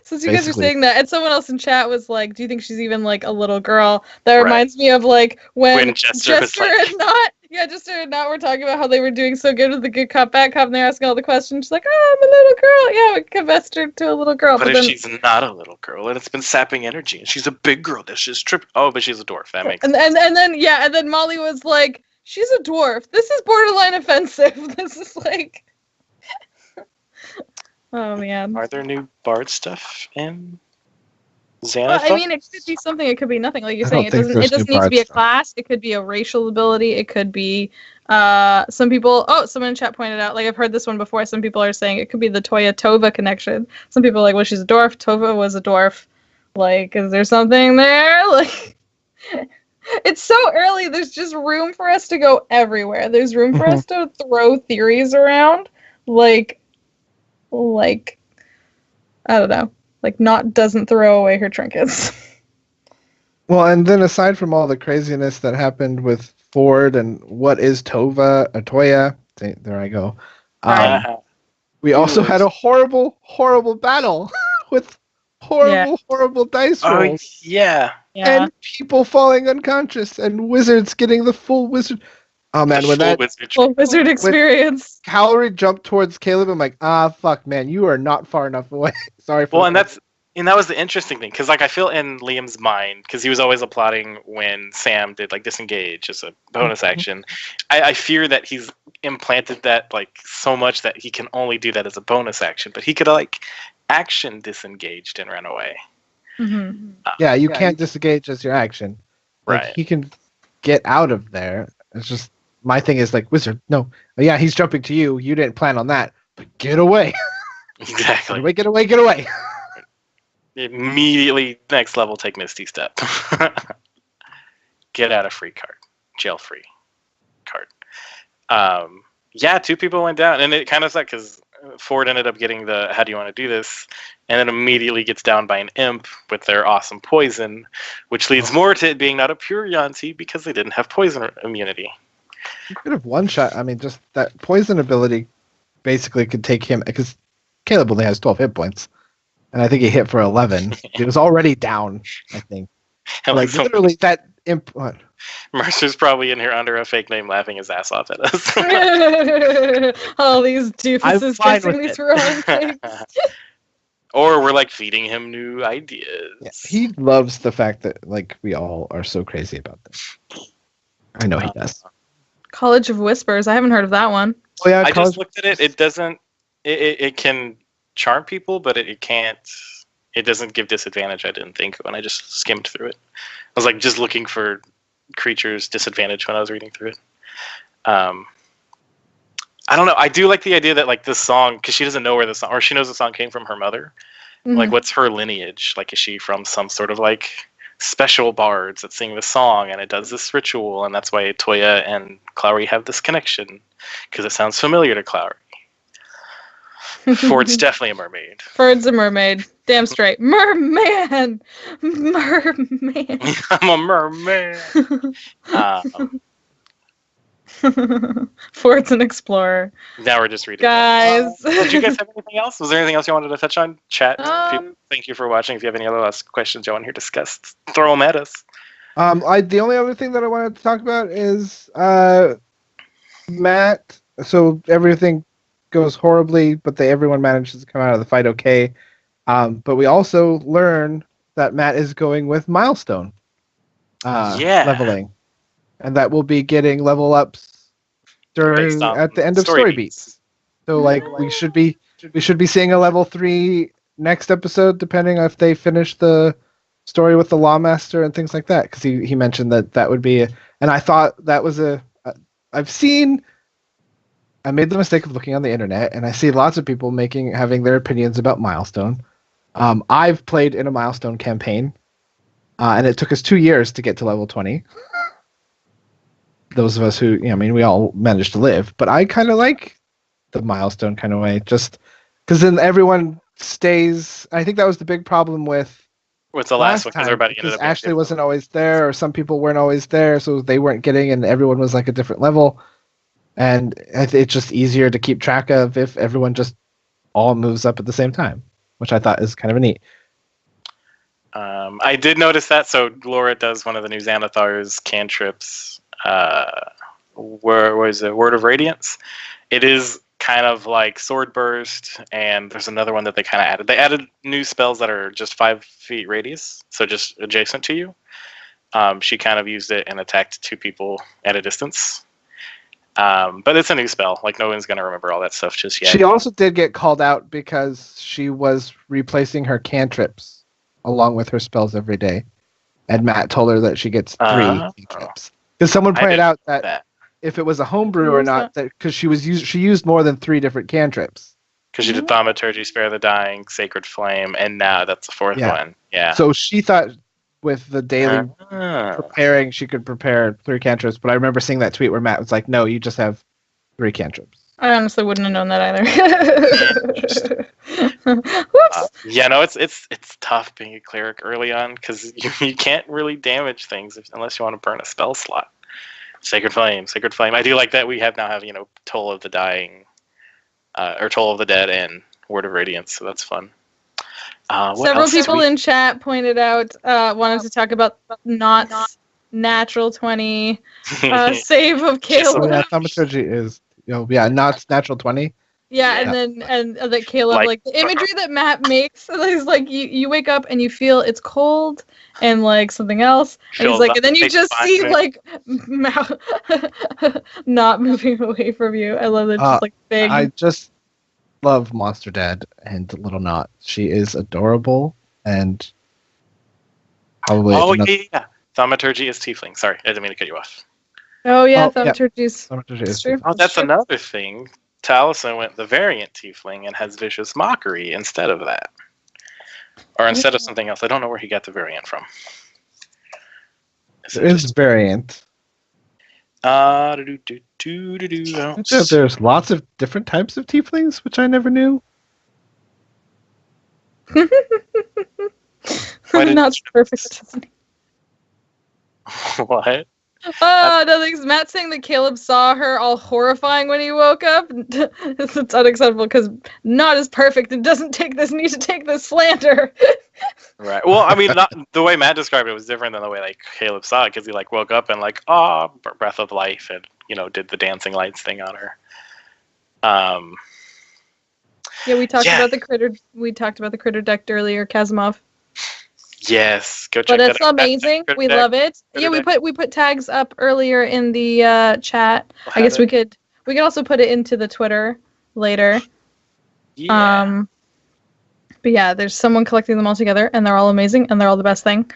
since you guys are saying that, and someone else in chat was like, "Do you think she's even like a little girl?" That reminds me of like when Jester and Not. Yeah, Jester and Not were talking about how they were doing so good with the good cop, bad cop, and they're asking all the questions. She's like, "Oh, I'm a little girl." Yeah, we confessed her to a little girl. But if she's not a little girl, and it's been sapping energy, and she's a big girl, that's just tripping. Oh, but she's a dwarf. That makes sense. And then Molly was like, "She's a dwarf. This is borderline offensive." This is like, Oh man. Are there new Bard stuff in Xanathar? Well, I mean, it could be something. It could be nothing. Like you're I saying, don't think it there's doesn't new need to be a Bard stuff. class. It could be a racial ability. It could be some people. Oh, someone in chat pointed out. Like I've heard this one before. Some people are saying it could be the Toya Tova connection. Some people are like, well, she's a dwarf. Tova was a dwarf. Like, is there something there? Like, it's so early. There's just room for us to go everywhere. There's room for us to throw theories around. Like, I don't know. Like, Not doesn't throw away her trinkets. Well, and then aside from all the craziness that happened with Ford and what is Toya, there I go. We also had a horrible, horrible battle with horrible dice rolls. Oh, yeah. And people falling unconscious and wizards getting the full wizard. Oh man, full wizard experience. Calorie jumped towards Caleb. I'm like, fuck, man, you are not far enough away. Sorry for that was the interesting thing, because like I feel in Liam's mind, because he was always applauding when Sam did like disengage as a bonus action. I fear that he's implanted that like so much that he can only do that as a bonus action, but he could like action disengaged and run away. Mm-hmm. Yeah, you can't disengage as your action. Like, right. He can get out of there. It's just my thing is like, wizard, no. Yeah, he's jumping to you. You didn't plan on that. But get away. Exactly. Get away. Immediately next level, take Misty Step. Get out of free card. Jail free card. Yeah, 2 people went down, and it kind of sucked because Ford ended up getting the how do you want to do this, and then immediately gets down by an imp with their awesome poison, which leads more to it being not a pure Yanti because they didn't have poison immunity. You could have one shot. I mean, just that poison ability basically could take him, because Caleb only has 12 hit points, and I think he hit for 11. He was already down, I think. Like literally that imp. What? Mercer's probably in here under a fake name laughing his ass off at us. All these doofuses guessing these wrong things. Or we're like feeding him new ideas. Yeah, he loves the fact that like we all are so crazy about this. I know he does. College of Whispers. I haven't heard of that one. Oh yeah, I just looked at it. It doesn't. It can charm people, but it can't. It doesn't give disadvantage. I didn't think when I just skimmed through it. I was like just looking for creatures disadvantage when I was reading through it. I don't know. I do like the idea that like this song, because she doesn't know where the song, or she knows the song came from her mother. Mm-hmm. Like, what's her lineage? Like, is she from some sort of like special bards that sing the song and it does this ritual, and that's why Toya and Clowry have this connection because it sounds familiar to Clowry. Ford's definitely a mermaid. Ford's a mermaid. Damn straight. Merman! Merman! I'm a merman! Ford's an explorer. Now we're just reading. Guys! Did you guys have anything else? Was there anything else you wanted to touch on? Chat. Thank you for watching. If you have any other last questions you want to hear discussed, throw them at us. The only other thing that I wanted to talk about is Matt. So everything goes horribly, but everyone manages to come out of the fight okay. But we also learn that Matt is going with milestone leveling, and that will be getting level ups at the end of story beats. So like we should be seeing a level 3 next episode, depending on if they finish the story with the Lawmaster and things like that. Because he mentioned that would be, and I thought that was I made the mistake of looking on the internet, and I see lots of people having their opinions about Milestone. I've played in a Milestone campaign, and it took us 2 years to get to level 20. Those of us who, we all managed to live, but I kind of like the Milestone kind of way, just because then everyone stays. I think that was the big problem with the last one, because everybody ended up. Ashley wasn't always there, or some people weren't always there, so they weren't getting, and everyone was like a different level. And it's just easier to keep track of if everyone just all moves up at the same time, which I thought is kind of neat. I did notice that. So Laura does one of the new Xanathar's cantrips. Where was it? Word of Radiance. It is kind of like Sword Burst, and there's another one that they kind of added. They added new spells that are just 5 feet radius, so just adjacent to you. She kind of used it and attacked 2 people at a distance. But it's a new spell. Like, no one's going to remember all that stuff just yet. She also did get called out because she was replacing her cantrips along with her spells every day. And Matt told her that she gets 3 cantrips. Because someone pointed out that if it was a homebrew or not, that because she used more than 3 different cantrips. Because she did Thaumaturgy, Spare the Dying, Sacred Flame, and now that's the 4th one. Yeah. So she thought with the daily preparing, she could prepare 3 cantrips. But I remember seeing that tweet where Matt was like, "No, you just have 3 cantrips." I honestly wouldn't have known that either. It's tough being a cleric early on because you can't really damage things unless you want to burn a spell slot. Sacred Flame. I do like that we now have Toll of the Dying, or Toll of the Dead, and Word of Radiance. So that's fun. Several people in chat pointed out wanted to talk about not natural 20 save of Caleb. Yeah, Thaumaturgy is not natural 20. Yeah, and that Caleb like the imagery that Matt makes is like you wake up and you feel it's cold and like something else, and he's like, and then you just see like not moving away from you. I love that, just like big. I just love Monster Dad and Little Knot. She is adorable and probably. Yeah. Thaumaturgy is tiefling. Sorry, I didn't mean to cut you off. Oh yeah, Thaumaturgy is true. Oh, that's another thing. Taliesin went the variant tiefling and has Vicious Mockery instead of that. Or instead of something else. I don't know where he got the variant from. There is variant. There's lots of different types of tieflings, which I never knew. Not perfect. What? Nothing's Matt saying that Caleb saw her all horrifying when he woke up. It's unacceptable because not as perfect and doesn't need to take this slander. Right. Well, I mean, the way Matt described it was different than the way Caleb saw it, because he woke up and breath of life and did the dancing lights thing on her. Yeah, we talked about the critter. We talked about the critter deck earlier, Kazimov. Yes, go check that out. But it's amazing. We love it. Yeah, we put tags up earlier in the chat. I guess we could also put it into the Twitter later. Yeah. But yeah, there's someone collecting them all together, and they're all amazing, and they're all the best thing.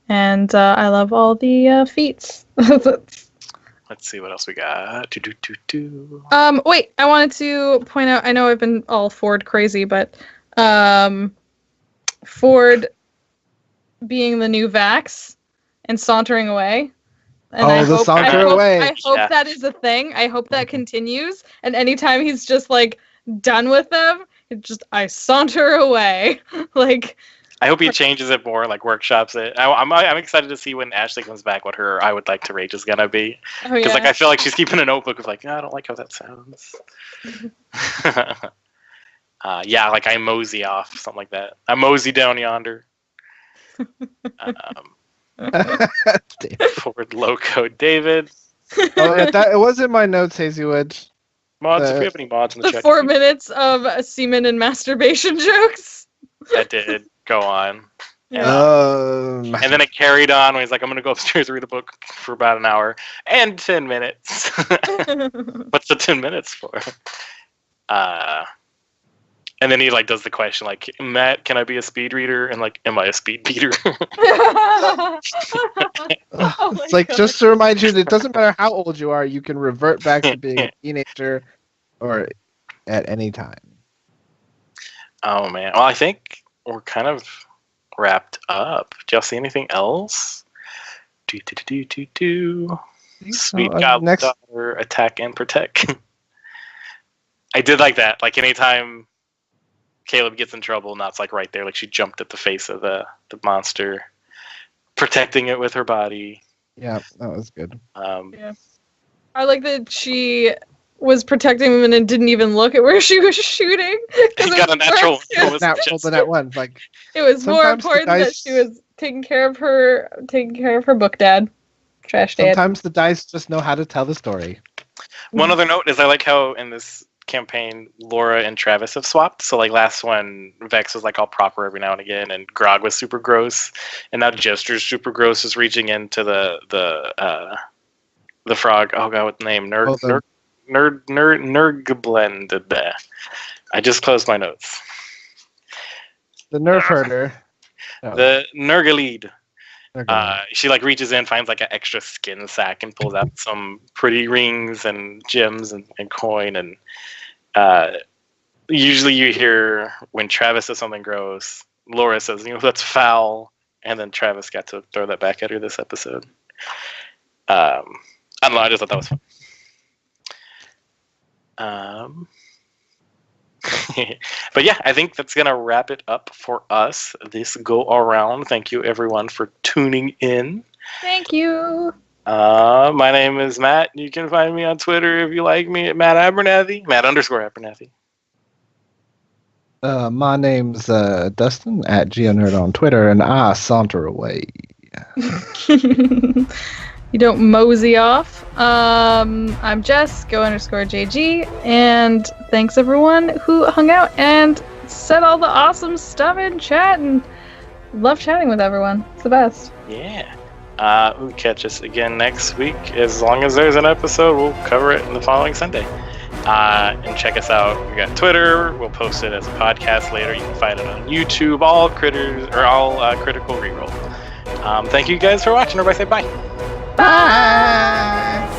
And I love all the feats. Let's see what else we got. Wait, I wanted to point out. I know I've been all Ford crazy, but Ford being the new Vax and sauntering away. And I hope that is a thing. I hope that continues. And anytime he's just done with them, I saunter away. I hope he changes it more, workshops it. I'm excited to see when Ashley comes back what her I would like to rage is gonna be. Because I feel like she's keeping a notebook of I don't like how that sounds. I mosey off, something like that. I mosey down yonder. Forward loco David. It was in my notes, Hazywood. Mods, if you have any mods in the chat. 4 minutes of semen and masturbation jokes. That did go on. And then it carried on when he's like, I'm going to go upstairs and read a book for about an hour and 10 minutes. What's the 10 minutes for? And then he does the question Matt, can I be a speed reader? And am I a speed beater? It's just to remind you that it doesn't matter how old you are, you can revert back to being a teenager or at any time. Oh man. Well, I think we're kind of wrapped up. Do y'all see anything else? Sweet Goblin Daughter, attack and protect. I did like that. Anytime Caleb gets in trouble, Knott's right there. She jumped at the face of the monster, protecting it with her body. Yeah, that was good. Yeah. I like that she was protecting him and then didn't even look at where she was shooting. He got a natural one. It was more important that she was taking care of her book dad. Trash dad. Sometimes the dice just know how to tell the story. One other note is I like how in this campaign Laura and Travis have swapped. So last one, Vex was all proper every now and again, and Grog was super gross, and now Jester's super gross is reaching into the frog. Oh god, what the name? Nergblend. I just closed my notes. The nerf herder. The Nergalid. She like reaches in, finds like an extra skin sack, and pulls out some pretty rings and gems and coin. And usually you hear when Travis says something gross, Laura says, that's foul. And then Travis got to throw that back at her this episode. I don't know. I just thought that was fun. But yeah, I think that's going to wrap it up for us this go around. Thank you, everyone, for tuning in. Thank you. My name is Matt. You can find me on Twitter if you like me at Matt Abernathy. Matt_Abernathy. My name's Dustin at GeoNerd on Twitter, and I saunter away. You don't mosey off. I'm Jess, go_JG, and thanks everyone who hung out and said all the awesome stuff in chat, and love chatting with everyone. It's the best. Yeah. We'll catch us again next week. As long as there's an episode, we'll cover it in the following Sunday. And check us out. We got Twitter. We'll post it as a podcast later. You can find it on YouTube. All Critical ReRoll. Thank you guys for watching. Everybody say bye. Bye.